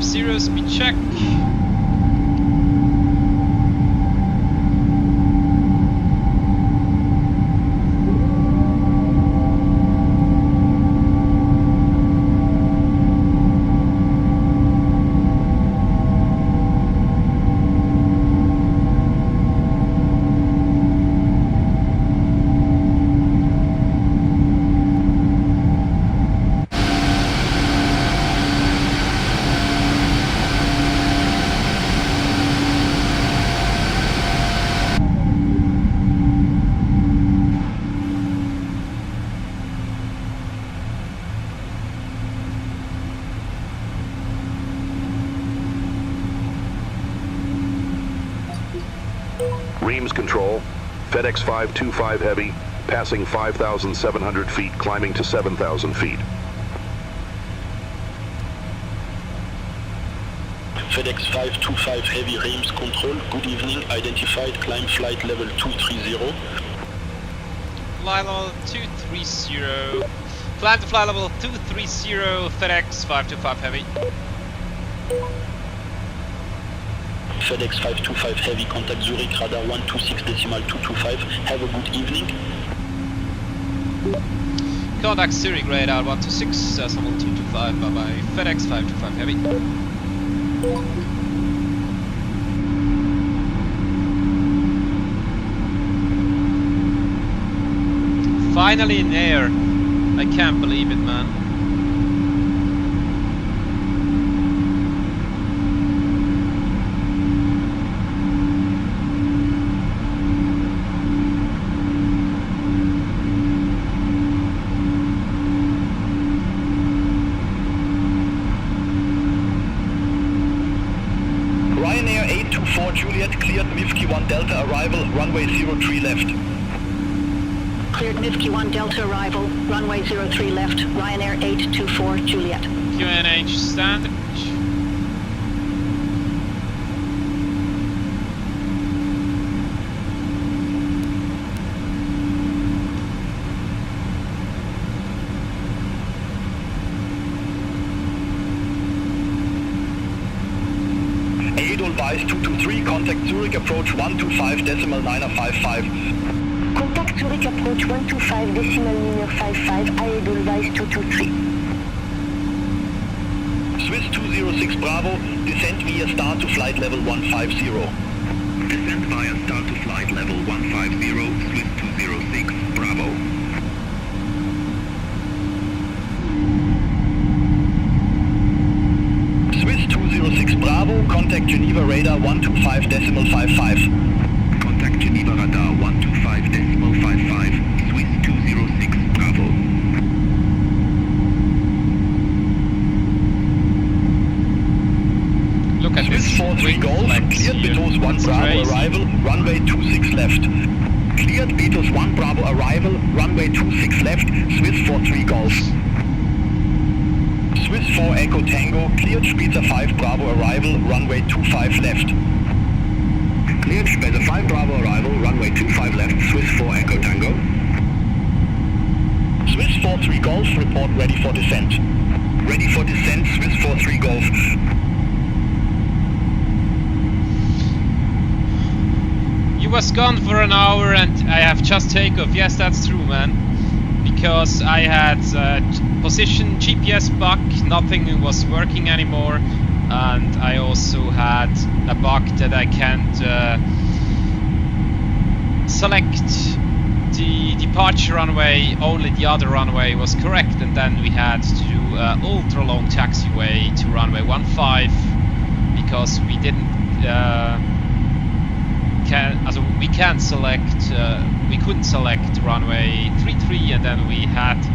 Zero speed check. Reams control, FedEx 525 Heavy, passing 5,700 feet, climbing to 7,000 feet. FedEx 525 Heavy Reams control, good evening, identified, climb flight level 230. Fly level 230. Climb to fly level 230, FedEx 525 Heavy. FedEx 525 Heavy, contact Zurich, radar 126.225. Have a good evening. Contact Zurich, radar 126, decimal 225, bye bye. FedEx 525 Heavy. Finally in air. I can't believe it, man. Juliet, cleared Mivki 1 Delta arrival, runway 03 left. Cleared Mivki 1 Delta arrival, runway 03 left, Ryanair 824 Juliet. QNH standard. Edelweiss 223, contact Zurich, approach 125.955. Contact Zurich approach 125.55, Edelweiss 223. Swiss 206 Bravo, descent via start to flight level 150. Descent via start to flight level 150, Swiss 206, Bravo. Swiss 206 Bravo, contact Geneva radar 125.55. Contact Geneva radar 125.55, Swiss 206, Bravo. Look at Swiss this 43 wing Golf, flex cleared here. Betos 1 It's Bravo crazy. arrival, runway 26 left. Cleared Betos 1 Bravo arrival, runway 26 left, Swiss 43 Golf. Swiss 4 Echo Tango, cleared Spitzer 5 Bravo arrival, runway 25 left. Cleared Spitzer 5 Bravo arrival, runway 25 left, Swiss 4 Echo Tango. Swiss 43 Golf, report ready for descent. Ready for descent, Swiss 43 Golf. You was gone for an hour and I have just takeoff. Yes, that's true, man. Because I had position GPS bug, nothing was working anymore, and I also had a bug that I can't select the departure runway, only the other runway was correct, and then we had to do ultra long taxiway to runway 15 because we didn't we can't select we couldn't select runway 33, and then we had to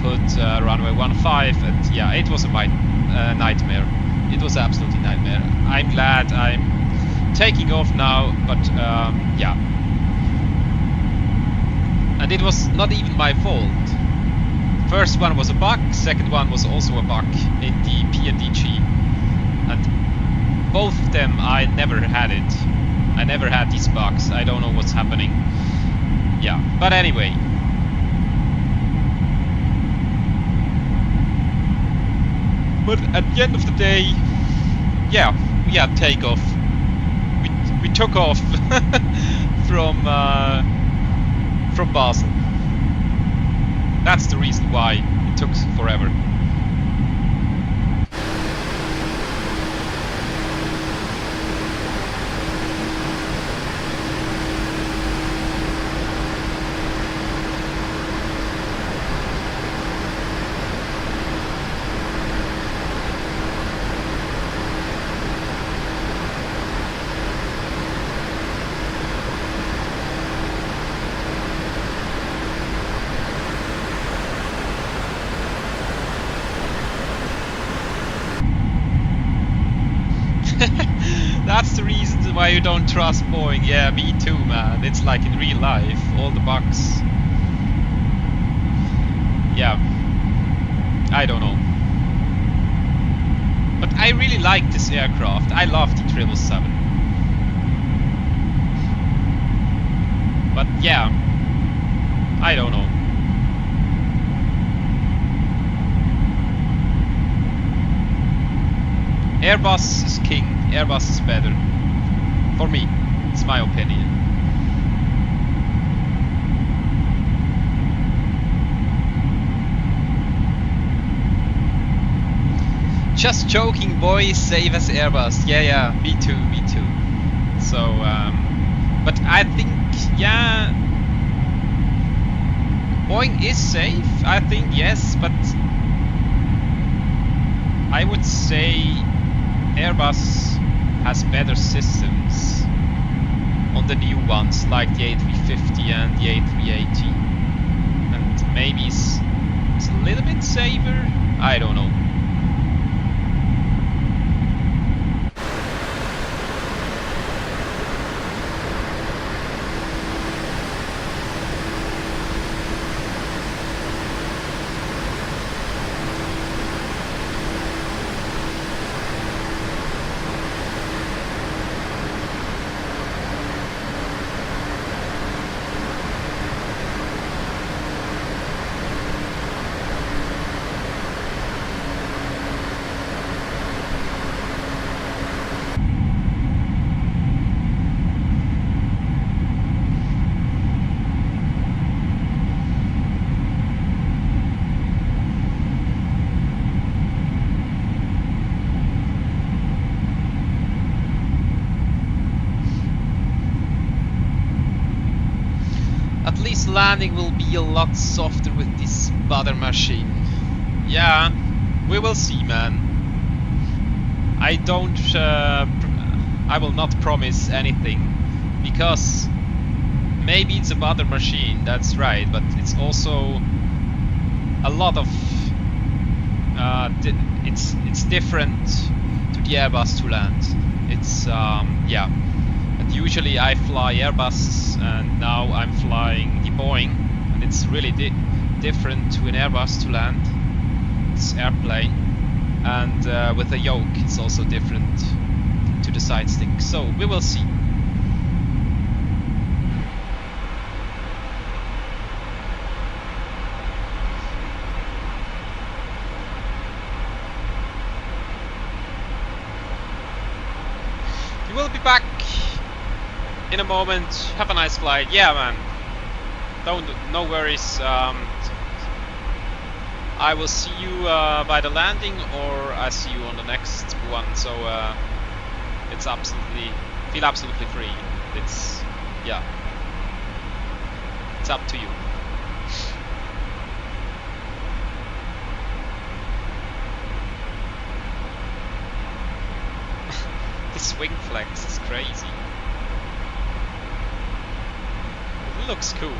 put runway 15, and yeah, it was a nightmare. It was absolutely nightmare. I'm glad I'm taking off now, but yeah, and it was not even my fault. First one was a bug, second one was also a bug in the PMDG, and both of them I never had it. I never had these bugs. I don't know what's happening. Yeah, but anyway. But at the end of the day, yeah, we had takeoff. We took off from Basel. That's the reason why it took forever. That's the reason why you don't trust Boeing. Yeah, me too, man. It's like in real life, all the bugs. Yeah, I don't know. But I really like this aircraft. I love the 777. But yeah, I don't know. Airbus is king. Airbus is better. For me, it's my opinion. Just joking, boys. Save as Airbus. Yeah, me too. So, but I think, yeah, Boeing is safe. I think yes, but I would say Airbus has better systems on the new ones, like the A350 and the A380, and maybe it's a little bit safer. I don't know. landing will be a lot softer with this butter machine. Yeah, we will see, man. I will not promise anything, because maybe it's a butter machine, that's right, but it's also a lot of it's different to the Airbus to land. It's yeah, and usually I fly Airbus, and now I'm flying the Boeing, and it's really different to an Airbus to land. It's airplane, and with the yoke it's also different to the side stick, so we will see. We will be back in a moment. Have a nice flight. Yeah, man. No worries. I will see you by the landing, or I see you on the next one. So it's feel absolutely free. It's yeah. It's up to you. The swing flex is crazy. It looks cool.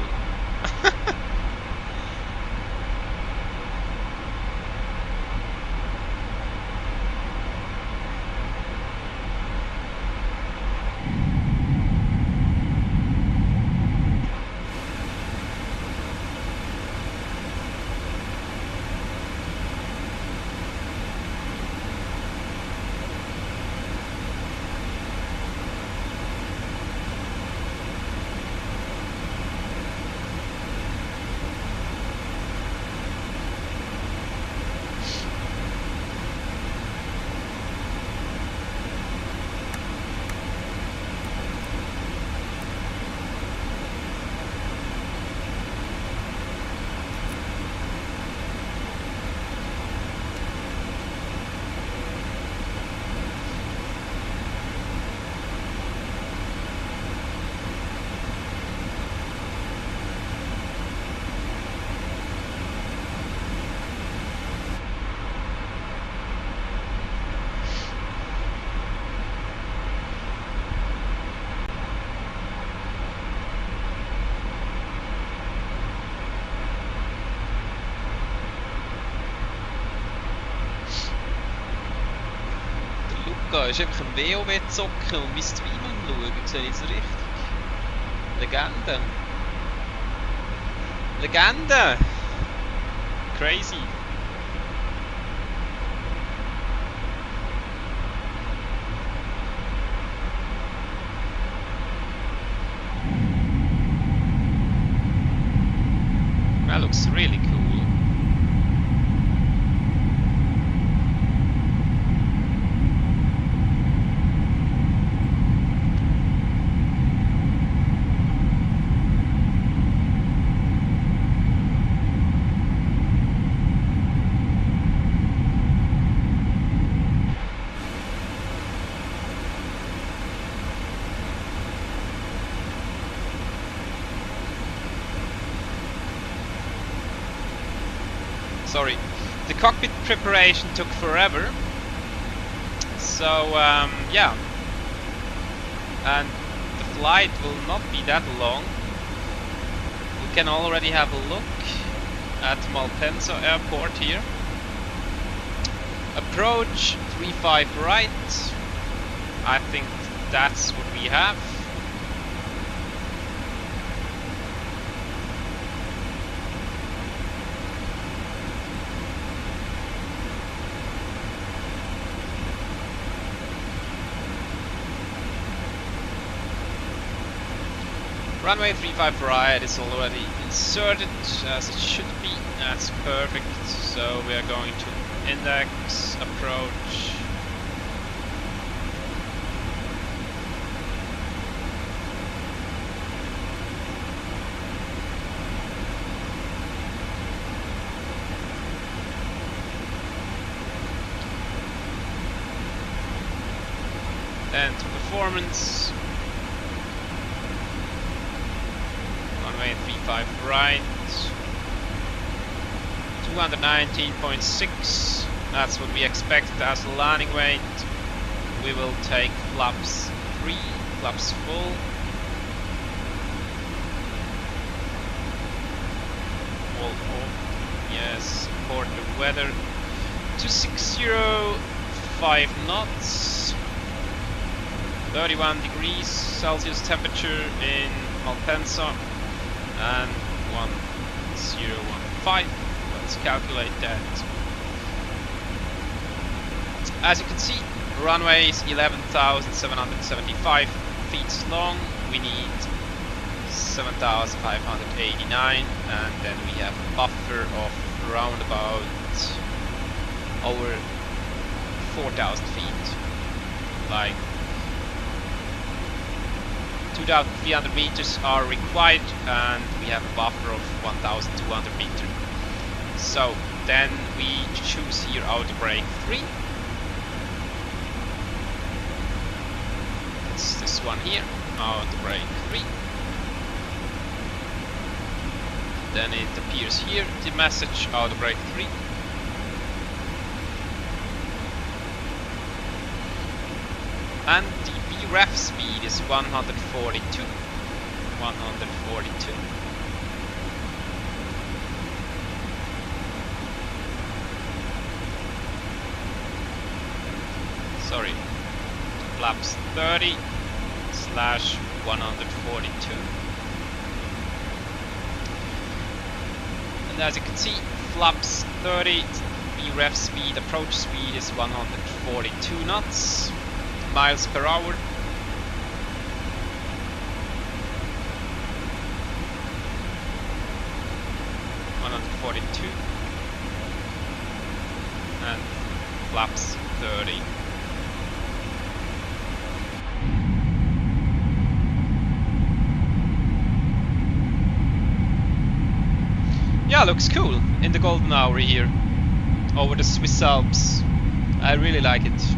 Luca ist einfach ein WoW-Zocker und mein Stream anschauen, sehe ich so richtig. Legende. Legende! Crazy. That looks really cool. Sorry, the cockpit preparation took forever, so yeah, and the flight will not be that long. We can already have a look at Malpensa Airport here. Approach 35 right, I think that's what we have. Runway 35 right is already inserted as it should be. That's perfect. So we are going to index, approach. Then to performance. Runway 35 35 right. 219.6. That's what we expect as a landing weight. We will take flaps 3, flaps full. All full. Yes, support the weather. 260, 5 knots. 31 degrees Celsius temperature in Malpensa and 1015. Let's calculate that. As you can see, runway is 11,775 feet long. We need 7,589, and then we have a buffer of around about over 4,000 feet, like 2,300 meters are required, and we have a buffer of 1,200 meters. So then we choose here auto brake 3. It's this one here, auto brake 3. Then it appears here, the message auto brake 3. And the ref speed is 142. 142. Sorry. Flaps 30/142. And as you can see, flaps 30, the ref speed, approach speed is 142 knots. Miles per hour. And flaps 30. Yeah, looks cool in the golden hour here over the Swiss Alps. I really like it.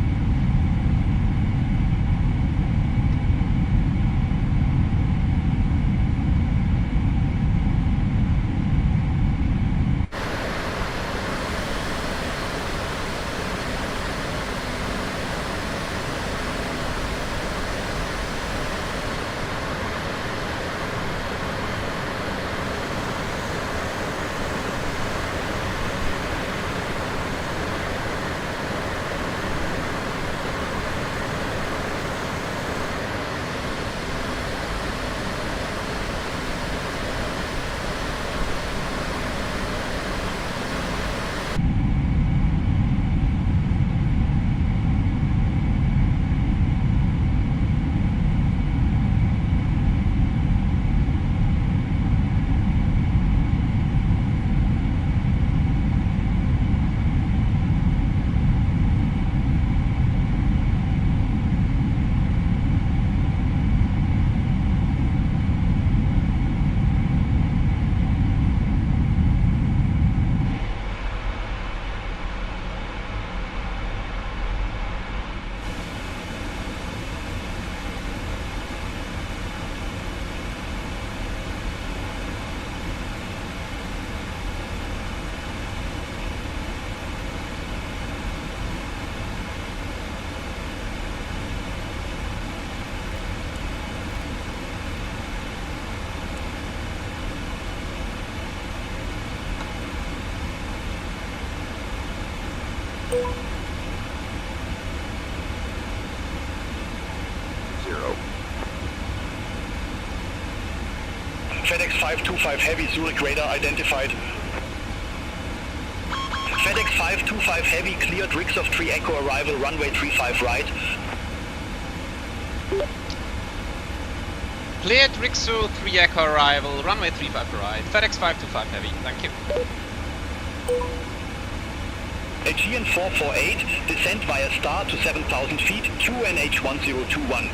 FedEx 525 Heavy, Zurich radar identified. FedEx 525 Heavy, cleared Rixov 3 Echo arrival, runway 35 right. Cleared Rixov 3 Echo arrival, runway 35 right. FedEx 525 Heavy, thank you. Aegean 448, descent via star to 7,000 feet, QNH 1021.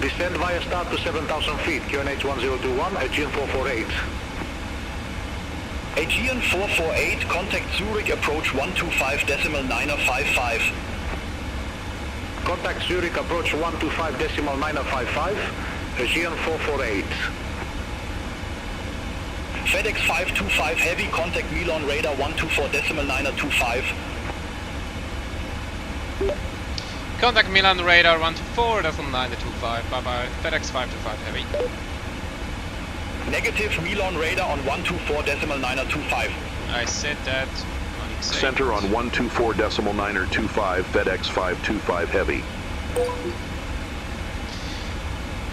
Descend via start to 7,000 feet, QNH 1021, Aegean 448. Aegean 448, contact Zurich, approach 125.955. Contact Zurich, approach 125.955, Aegean 448. FedEx 525 Heavy, contact Milan radar 124.925. Contact Milan radar 124.925. Bye bye. FedEx 525 Heavy. Negative Milan radar on 124.925. I said that. Center on 124.925, FedEx 525 Heavy.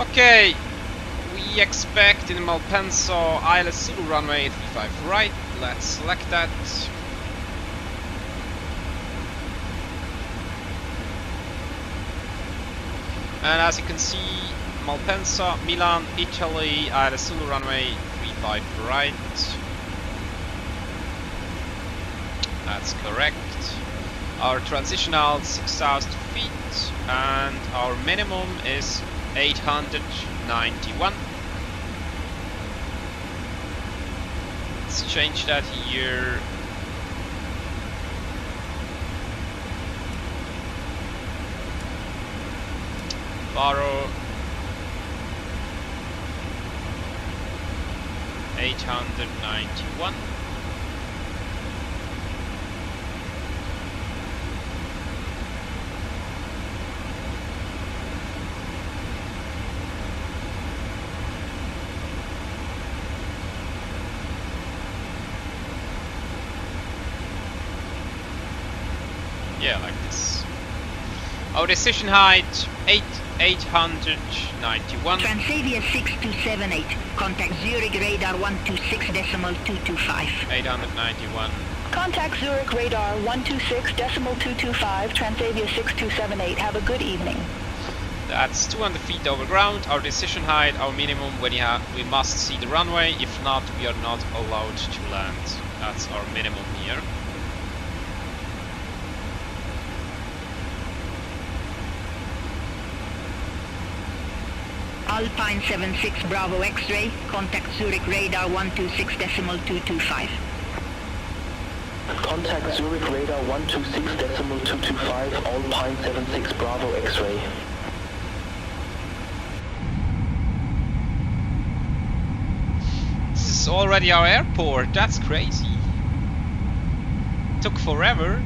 Okay, we expect in Malpensa ILS runway 35 right. Let's select that. And as you can see, Malpensa, Milan, Italy, ILS runway 35 right. That's correct. Our transitional 6,000 feet and our minimum is 891. Let's change that here. Borrow 891. Yeah, like this. Our decision height 891. Transavia 6278. Contact Zurich radar 126.225. 891. Contact Zurich radar 126.225. Transavia 6278. Have a good evening. That's 200 feet over ground. Our decision height, our minimum when we must see the runway. If not, we are not allowed to land. That's our minimum here. Alpine 76 Bravo X-ray. Contact Zurich radar 126.225. Contact Zurich radar 126.225, Alpine 76 Bravo X-ray. This is already our airport. That's crazy. Took forever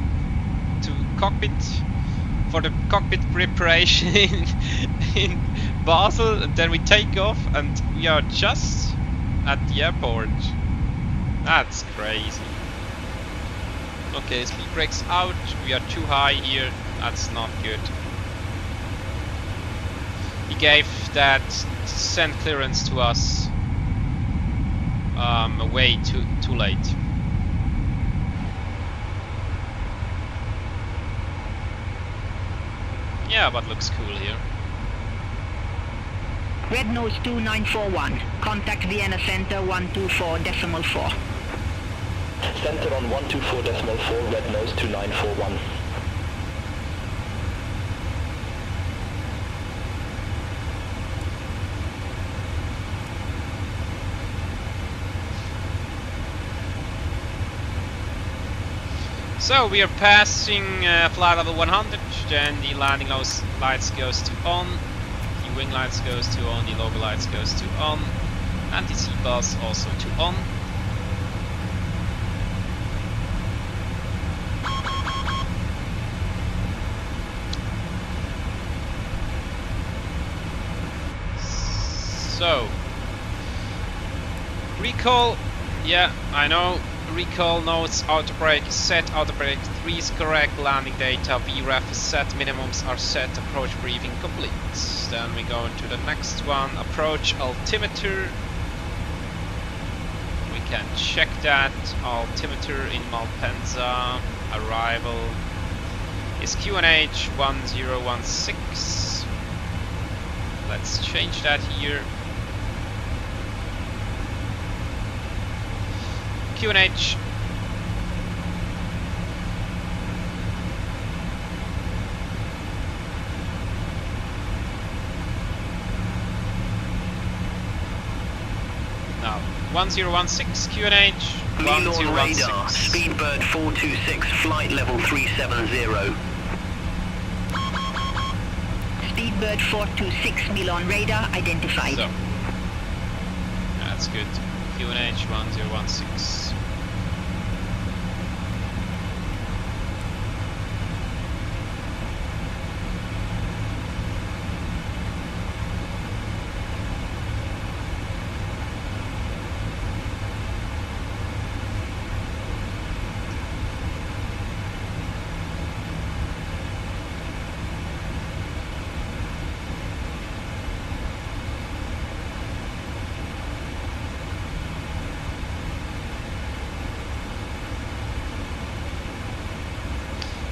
to cockpit for the cockpit preparation in Basel, and then we take off and we are just at the airport. That's crazy. Okay, speed brakes out. We are too high here. That's not good. He gave that descent clearance to us way too late. Yeah, but looks cool here. Red nose 2941. Contact Vienna Center 124.4. Center on 124.4, red nose 2941. So we are passing flight level 100, then the landing lights goes to on, the wing lights goes to on, the logo lights goes to on, and the C-bus also to on. So, recall, yeah, I know. Recall notes, auto brake is set, auto brake 3 is correct, landing data, VREF is set, minimums are set, approach briefing complete. Then we go into the next one, approach altimeter. We can check that, altimeter in Malpensa, arrival is QNH 1016. Let's change that here. QNH. Now 1016 QNH. Milan 1016. radar, Speedbird 426, flight level 370. Speedbird 426 Milan radar identified. So, that's good. QNH 1016.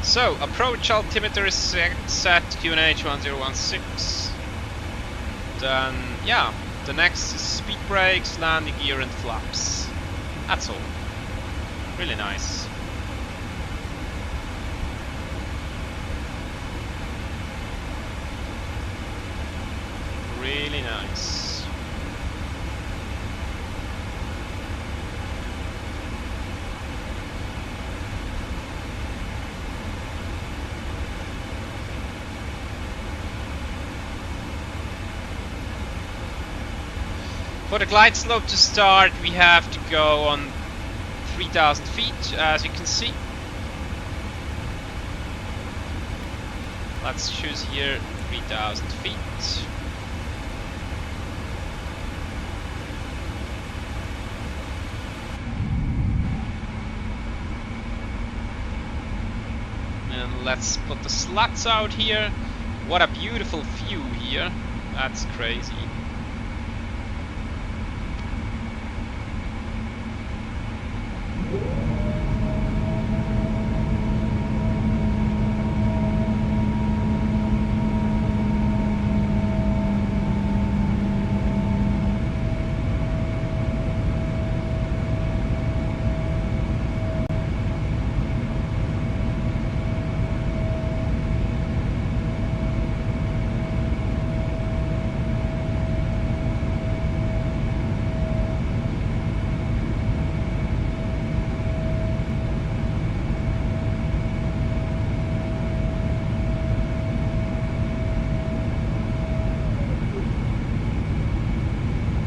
So, approach altimeter is set QNH 1016. Then, yeah, the next is speed brakes, landing gear and flaps. That's all. Really nice. Really nice. For the glide slope to start, we have to go on 3,000 feet, as you can see. Let's choose here 3,000 feet. And let's put the slats out here. What a beautiful view here. That's crazy.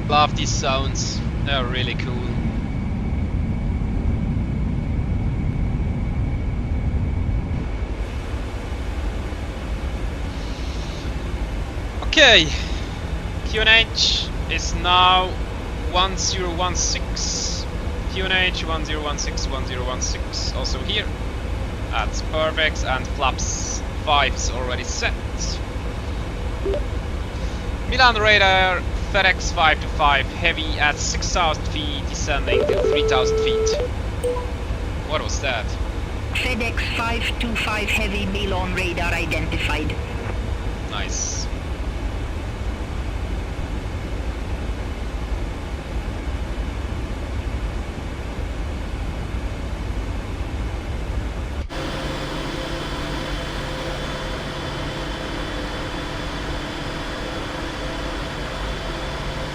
Love these sounds, they're really cool. Okay, QNH is now 1016. QNH 1016, 1016 also here. That's perfect, and flaps 5 is already set. Milan radar FedEx 525 heavy at 6,000 feet, descending to 3,000 feet. What was that? FedEx 525 heavy Milan radar identified. Nice.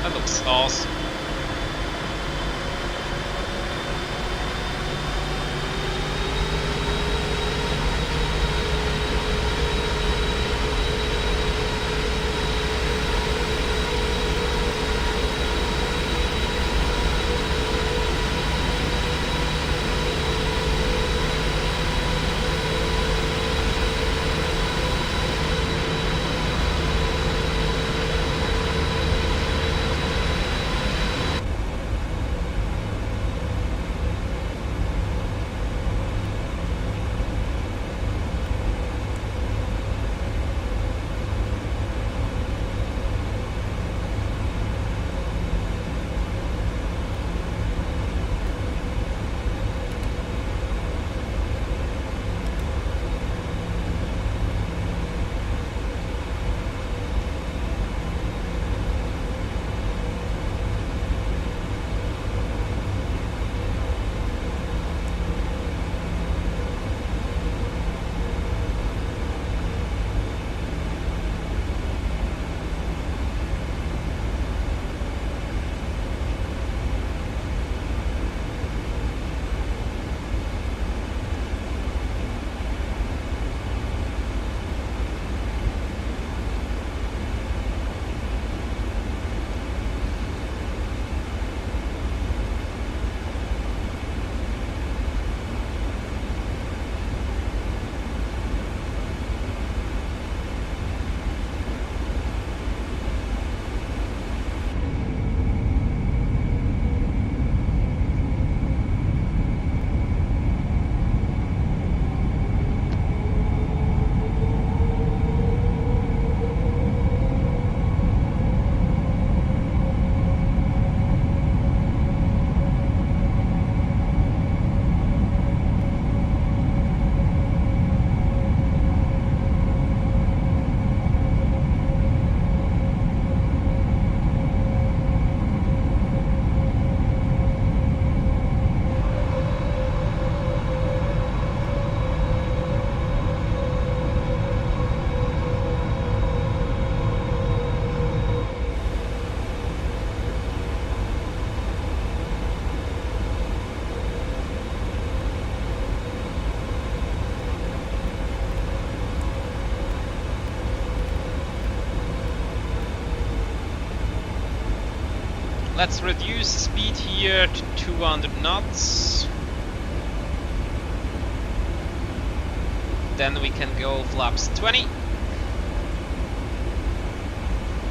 That looks awesome. let's reduce the speed here to 200 knots. Then we can go flaps 20.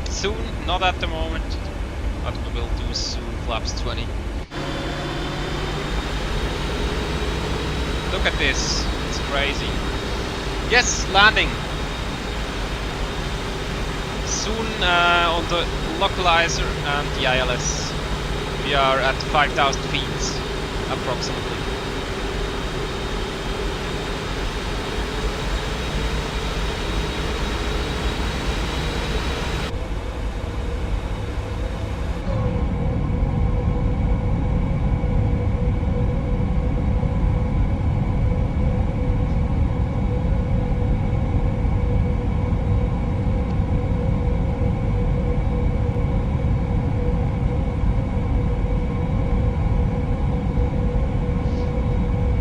Soon, not at the moment, but we will do soon flaps 20. Look at this, it's crazy. Yes, landing. Soon on the localizer and the ILS. We are at 5,000 feet approximately.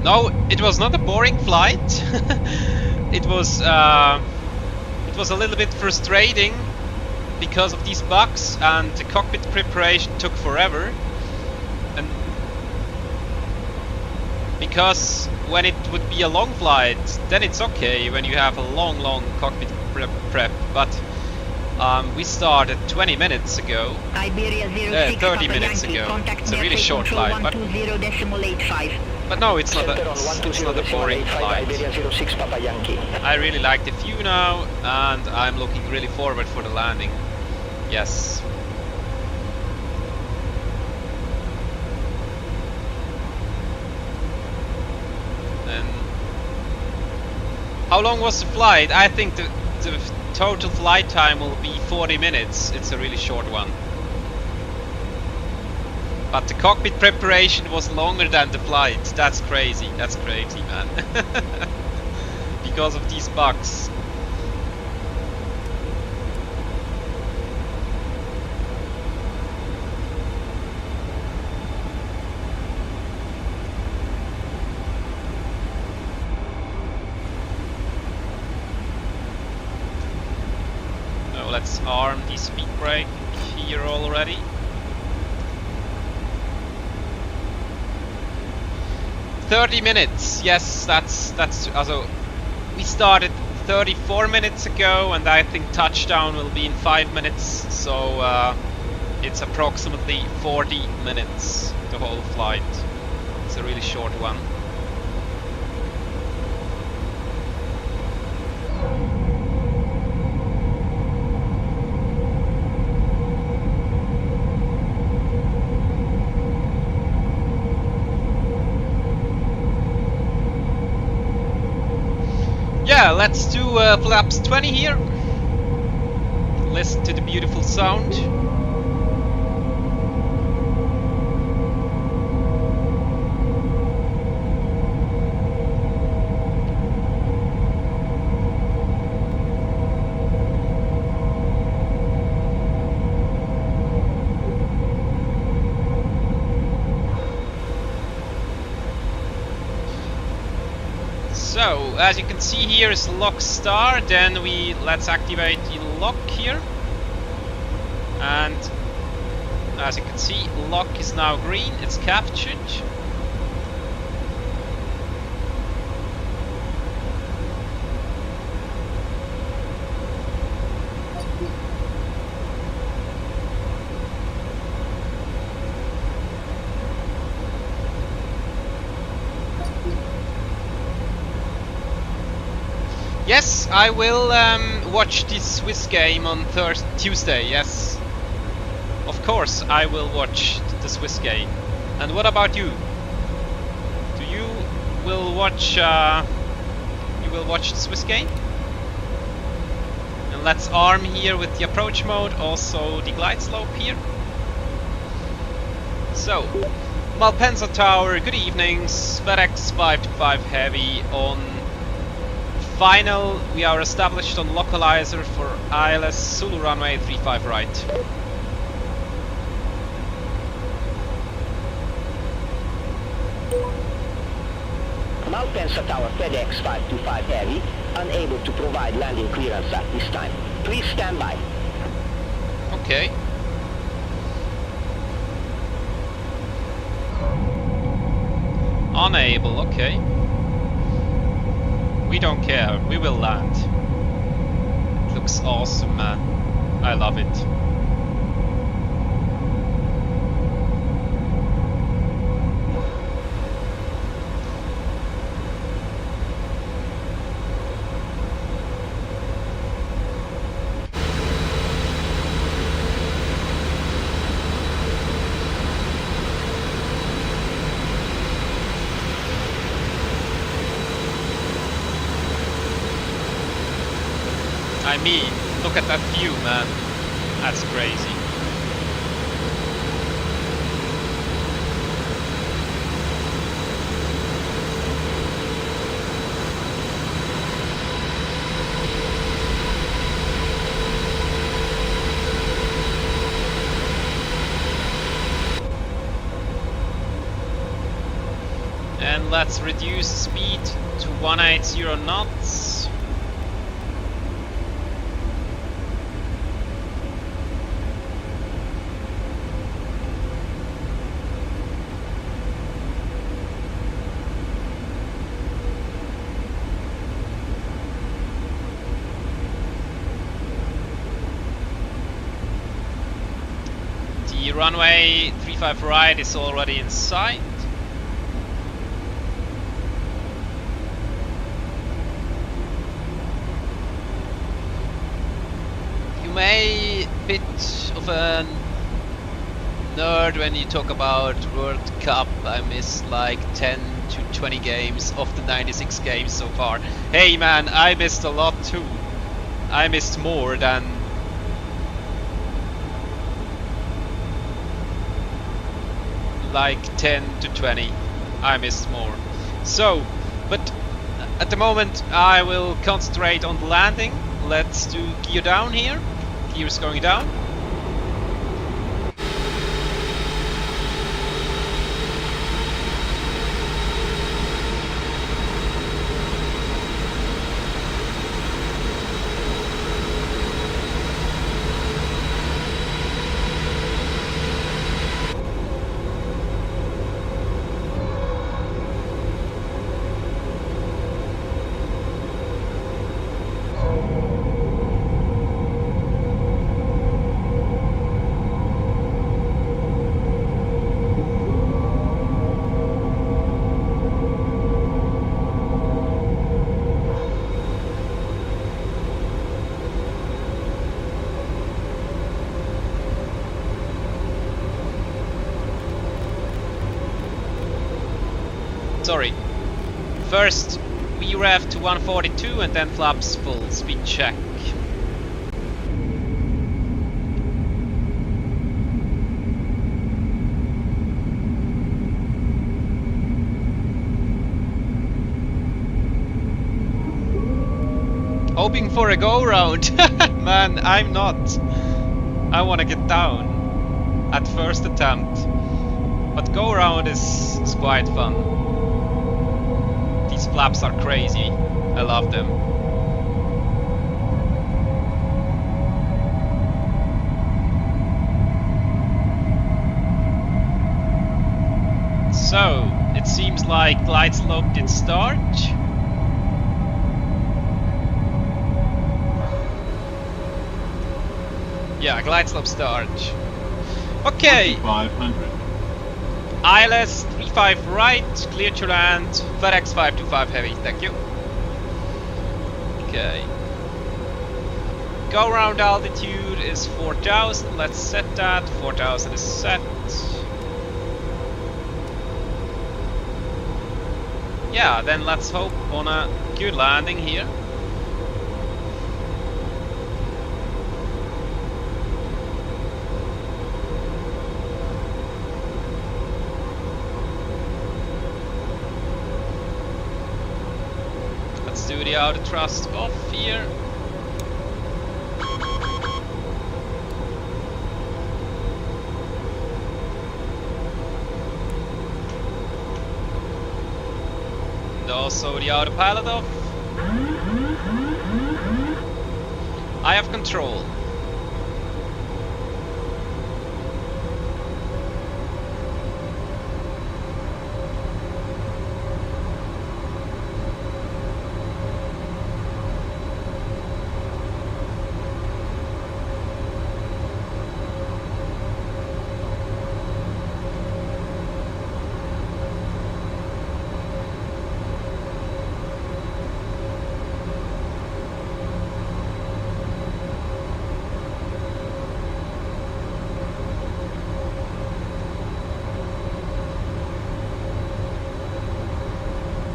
No, it was not a boring flight. It was a little bit frustrating because of these bugs, and the cockpit preparation took forever. And because when it would be a long flight, then it's okay when you have a long cockpit prep. But we started 20 minutes ago. Iberia 06 30 minutes Yankee, ago. contact It's a really short control flight, but 120.85. no, it's not Center on a boring 120.85, flight. Iberia 06 Papa Yankee. I really like the view now, and I'm looking really forward for the landing. Yes. And how long was the flight? I think the total flight time will be 40 minutes. It's a really short one. But the cockpit preparation was longer than the flight. That's crazy. That's crazy, man. Because of these bugs. Now let's arm the speed brake here already. "30 minutes, yes, that's also we started 34 minutes ago, and I think touchdown will be in 5 minutes, so it's approximately 40 minutes the whole flight. It's a really short one. Yeah, let's do flaps 20 here. Listen to the beautiful sound. So, as you can see here is lock star, then let's activate the lock here. And as you can see, lock is now green, it's captured. Yes, I will watch this Swiss game on Tuesday, yes. Of course, I will watch the Swiss game. And what about you? You will watch the Swiss game? And let's arm here with the approach mode, also the glide slope here. So, Malpensa Tower, good evenings, FedEx 525 Heavy on final. We are established on localizer for ILS Zulu runway 35 right. Malpensa Tower FedEx 525 Heavy, unable to provide landing clearance at this time. Please stand by. Okay. Unable, okay. We don't care, we will land. It looks awesome, man. I love it. I mean, look at that view, man. That's crazy. And let's reduce speed to 180 knots. The runway 35 right is already in sight. You may bit of a nerd when you talk about World Cup. I missed like 10 to 20 games of the 96 games so far. Hey man, I missed a lot too. I missed more than like 10 to 20. I missed more. So, but at the moment I will concentrate on the landing. Let's do gear down here. Gears going down. Sorry. First, we rev to 142 and then flaps full speed check. Hoping for a go round. Man, I'm not. I want to get down at first attempt. But go round is quite fun. These flaps are crazy. I love them. So, it seems like glide slope did start. Yeah, glide slope start. Okay. 500. ILS 35 right, clear to land, FedEx 525 heavy, thank you. Okay. Go round altitude is 4000, let's set that, 4000 is set. Yeah, then let's hope on a good landing here. Do the outer thrust off here. And also the outer pilot off. I have control.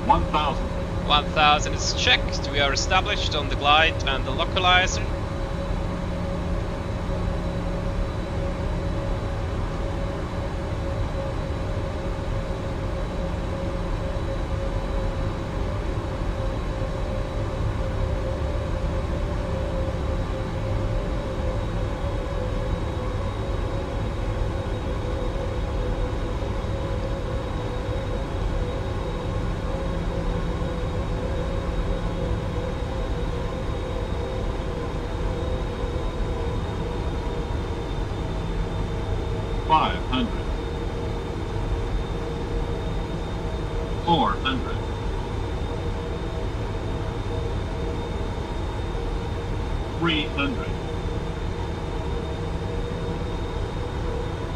1,000. 1000 is checked. We are established on the glide and the localizer.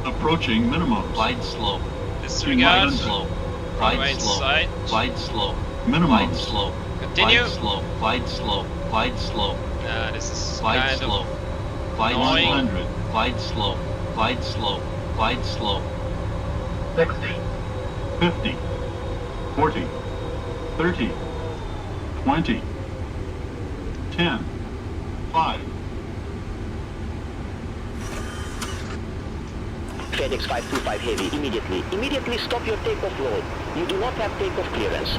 Approaching minimum. Glide slow. Disregard. Glide slow. Runway Glide slow. inside. Glide slow. Minimum. Glide slow. Continue. Glide slow. Glide slow. Glide slow. This is Glide kind slow. of Glide annoying. slow. 100. Glide slow. Glide slow. Glide slow. 60. 50. 40. 30. 20. 10. 5. FedEx 525 Heavy, immediately. Immediately stop your takeoff roll. You do not have takeoff clearance.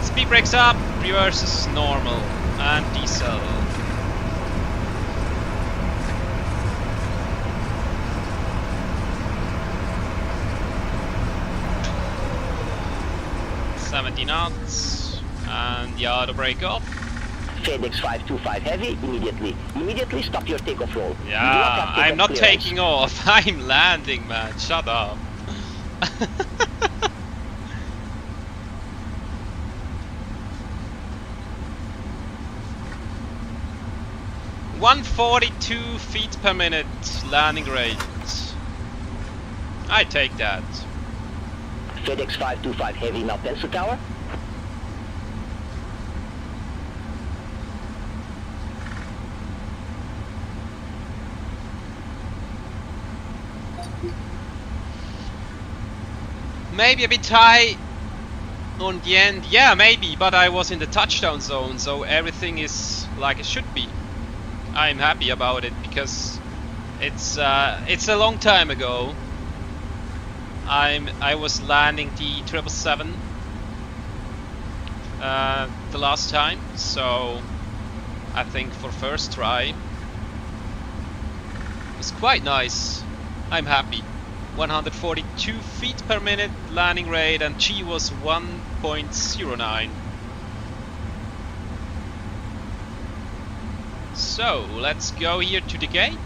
Speed brakes up, reverses normal, and decel. $70 knots, and the auto brake off. FedEx 525 Heavy, immediately. Immediately stop your takeoff roll. You do not Yeah, have I'm takeoff not clearance. taking off. I'm landing, man. Shut up. $142 feet per minute landing rate. I take that. FedEx 525 Heavy, Malpensa Tower. Maybe a bit high on the end. Yeah, maybe, but I was in the touchdown zone, so everything is like it should be. I'm happy about it because it's a long time ago. I was landing the 777 the last time, so I think for first try it was quite nice. I'm happy. 142 feet per minute landing rate, and G was 1.09. So let's go here to the gate.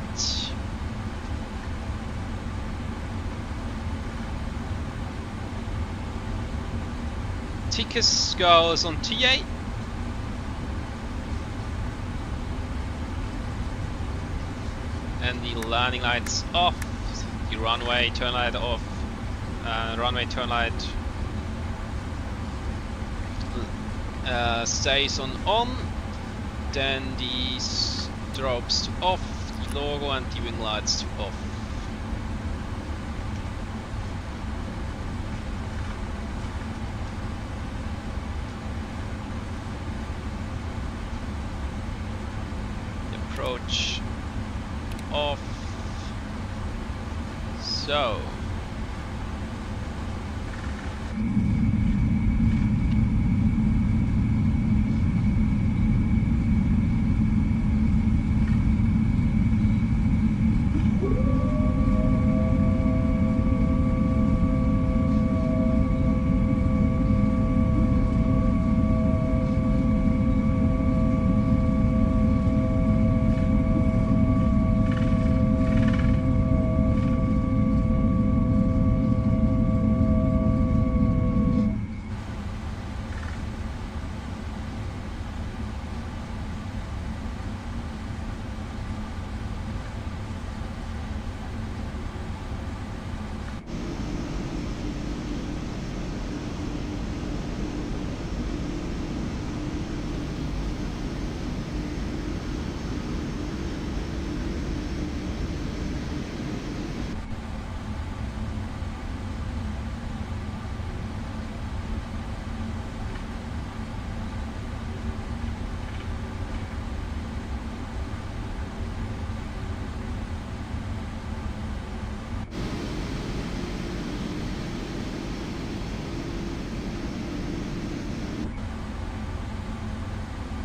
Tickets goes on TA. And the landing lights off. The runway turn light off. Runway turn light stays on. Then the strobes to off, the logo and the wing lights to off. The approach off. So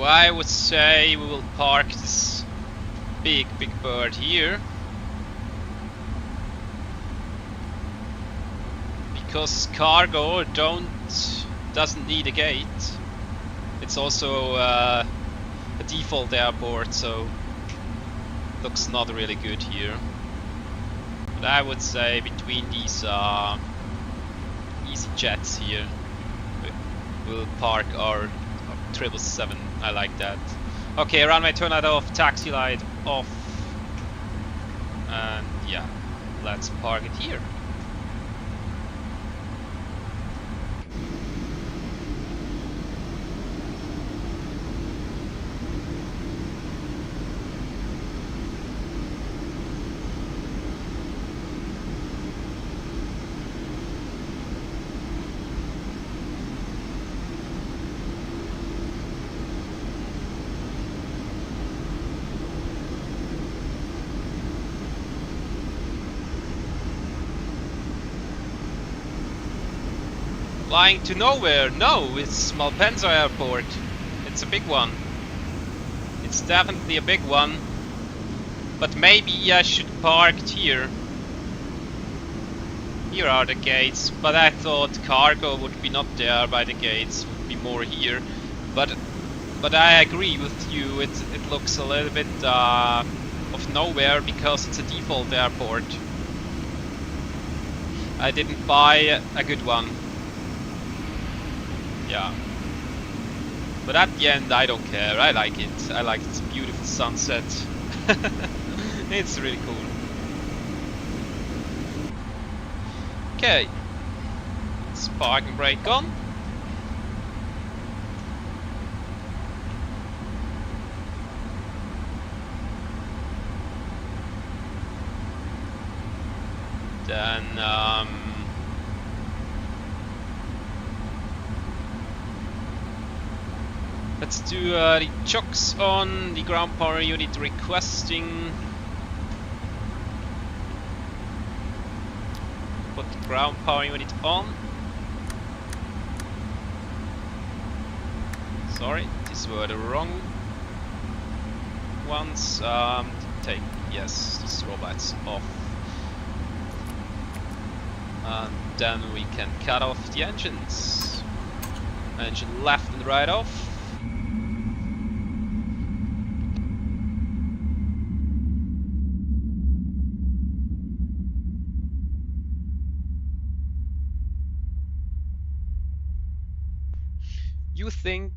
Well, I would say we will park this big bird here, because cargo doesn't need a gate. It's also a default airport, so looks not really good here. But I would say between these easy jets here, we'll park our 777. I like that. Okay, runway turnout off, taxi light off, and yeah, let's park it here. Flying to nowhere? No, it's Malpensa Airport. It's a big one. It's definitely a big one. But maybe I should park here. Here are the gates, but I thought cargo would be not there by the gates, would be more here. But I agree with you, it looks a little bit of nowhere because it's a default airport. I didn't buy a good one. Yeah. But at the end I don't care, I like it. I like this beautiful sunset. It's really cool. Okay. Let's park and brake on. Then let's do the chocks on, the ground power unit requesting. Put the ground power unit on. Sorry, these were the wrong ones. Take, yes, these robots off. And then we can cut off the engines. Engine left and right off. You think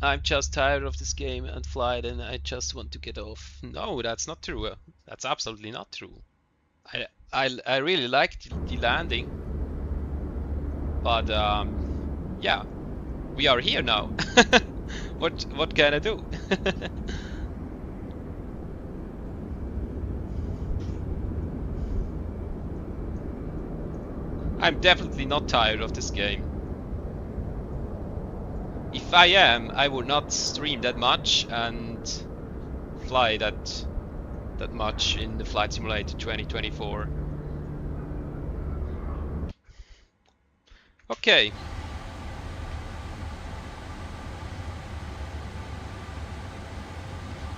I'm just tired of this game and flight and I just want to get off. No, that's not true. That's absolutely not true. I really liked the landing, but yeah, we are here now. What can I do? I'm definitely not tired of this game. If I am, I would not stream that much and fly that much in the Flight Simulator 2024. Okay.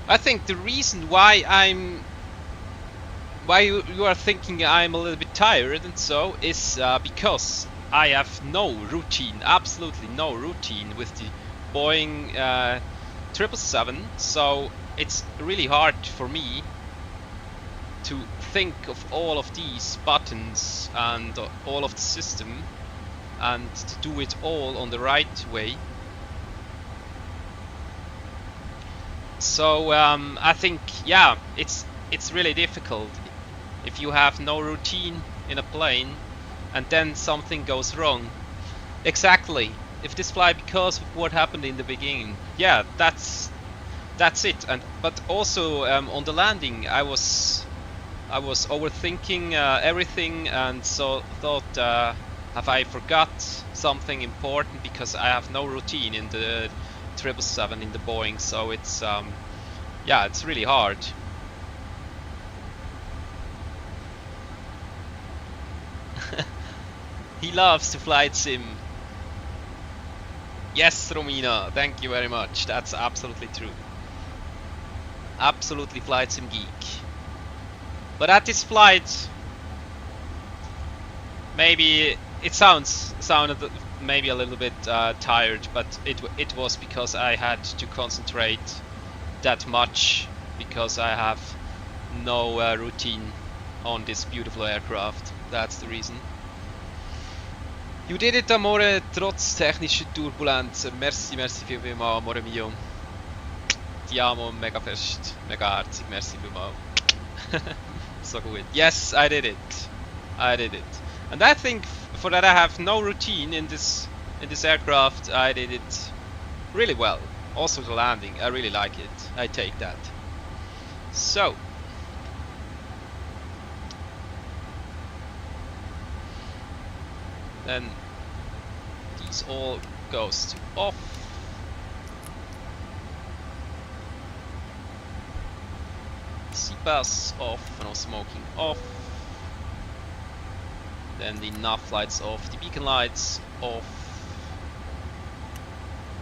I think the reason why you are thinking I'm a little bit tired and so is because I have no routine, absolutely no routine with the Boeing 777, so it's really hard for me to think of all of these buttons and all of the system and to do it all on the right way. So I think, yeah, it's really difficult if you have no routine in a plane and then something goes wrong. Exactly. If this flight, because of what happened in the beginning, yeah, that's it. But also on the landing, I was overthinking everything, and so thought, have I forgot something important, because I have no routine in the 777 in the Boeing. So it's yeah, it's really hard. He loves to flight sim. Yes, Romina, thank you very much. That's absolutely true. Absolutely flight sim geek. But at this flight, maybe it sounded maybe a little bit tired, but it was because I had to concentrate that much because I have no routine on this beautiful aircraft. That's the reason. You did it, Amore, trotz technischer Turbulenz. Merci, merci vielmals, Amore mio. Ti amo mega fest, mega herzig, merci vielmals. So good. Yes, I did it. I did it. And I think for that I have no routine in this aircraft, I did it really well. Also the landing, I really like it. I take that. So then these all goes to off. Seatbelts off, no smoking off. Then the nav lights off, the beacon lights off.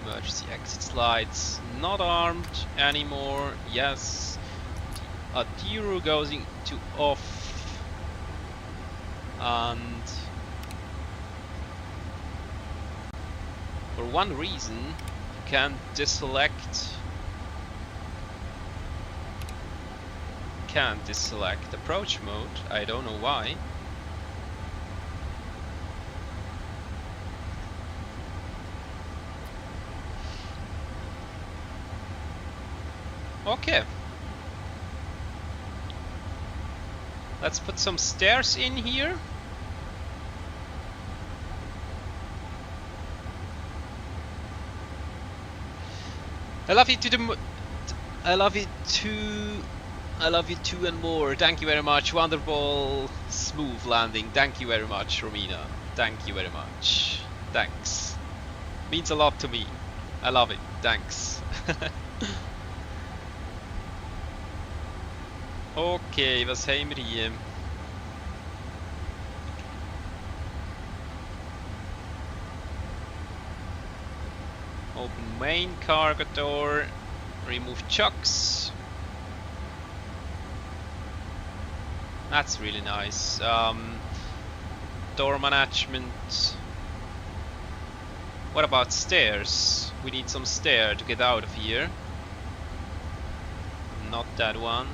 Emergency exit lights not armed anymore. Yes. The Adiro goes into off. And for one reason, you can deselect. Can't deselect approach mode. I don't know why. Okay. Let's put some stairs in here. I love you to the I love you too. I love you too and more. Thank you very much. Wonderful smooth landing. Thank you very much, Romina. Thank you very much. Thanks. Means a lot to me. I love it. Thanks. Okay, was haben wir hier? Open main cargo door. Remove chocks. That's really nice. Door management. What about stairs? We need some stair to get out of here. Not that one.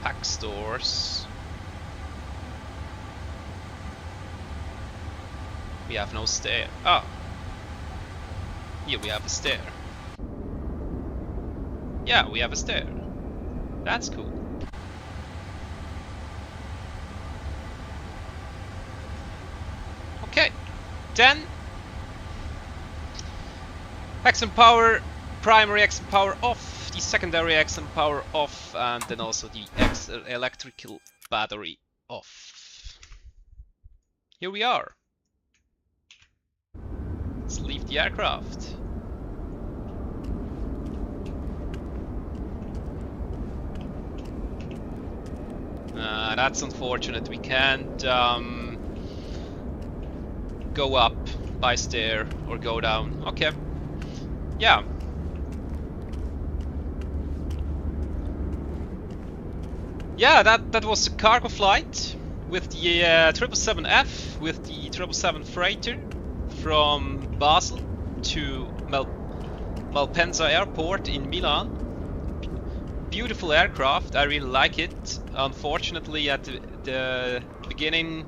Pack stores. We have no stair. Ah! Here we have a stair. Yeah, we have a stair. That's cool. Okay, then accent power, primary accent power off, the secondary accent power off, and then also the electrical battery off. Here we are. Let's leave the aircraft. That's unfortunate. We can't go up by stair or go down. Okay. Yeah. Yeah, that was a cargo flight with the 777F with the 777 freighter from Basel to Malpensa Airport in Milan. Beautiful aircraft, I really like it. Unfortunately, at the beginning,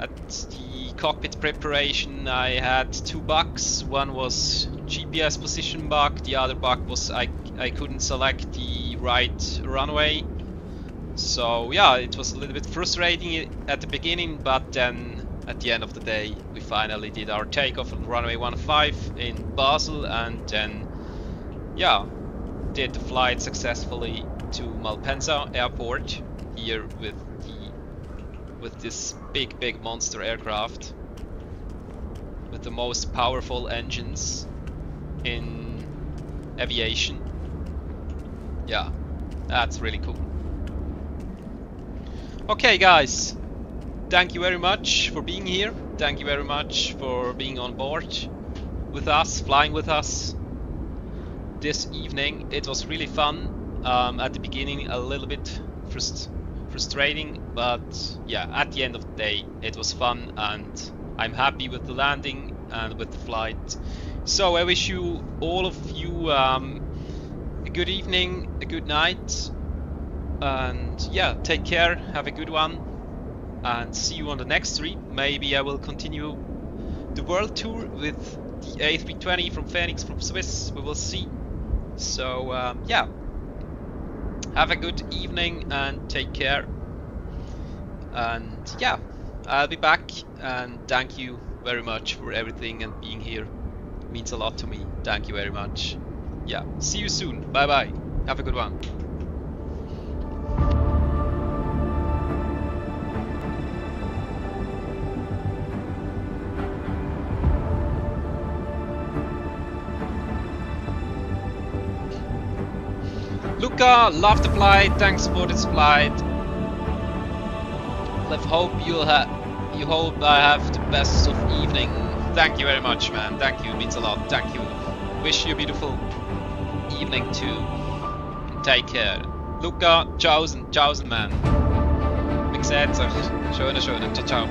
at the cockpit preparation, I had two bugs. One was GPS position bug, the other bug was I couldn't select the right runway. So yeah, it was a little bit frustrating at the beginning, but then at the end of the day, we finally did our takeoff on runway 15 in Basel, and then yeah, did the flight successfully to Malpensa Airport here with this big monster aircraft with the most powerful engines in aviation. Yeah, that's really cool. Okay guys, thank you very much for being here. Thank you very much for being on board with us, flying with us this evening. It was really fun. At the beginning, a little bit frustrating, but yeah, at the end of the day, it was fun, and I'm happy with the landing and with the flight. So I wish you all of you a good evening, a good night, and yeah, take care, have a good one, and see you on the next stream. Maybe I will continue the world tour with the A320 from Phoenix from Swiss. We will see. So yeah, have a good evening and take care, and yeah, I'll be back, and thank you very much for everything and being here. It means a lot to me. Thank you very much. Yeah, see you soon. Bye bye. Have a good one. Luca, love the flight. Thanks for this flight. I hope you hope I have the best of evening. Thank you very much, man. Thank you. It means a lot. Thank you. Wish you a beautiful evening too. Take care. Luca, tschaußen, man. Wie gesagt, schöne. Ciao, ciao.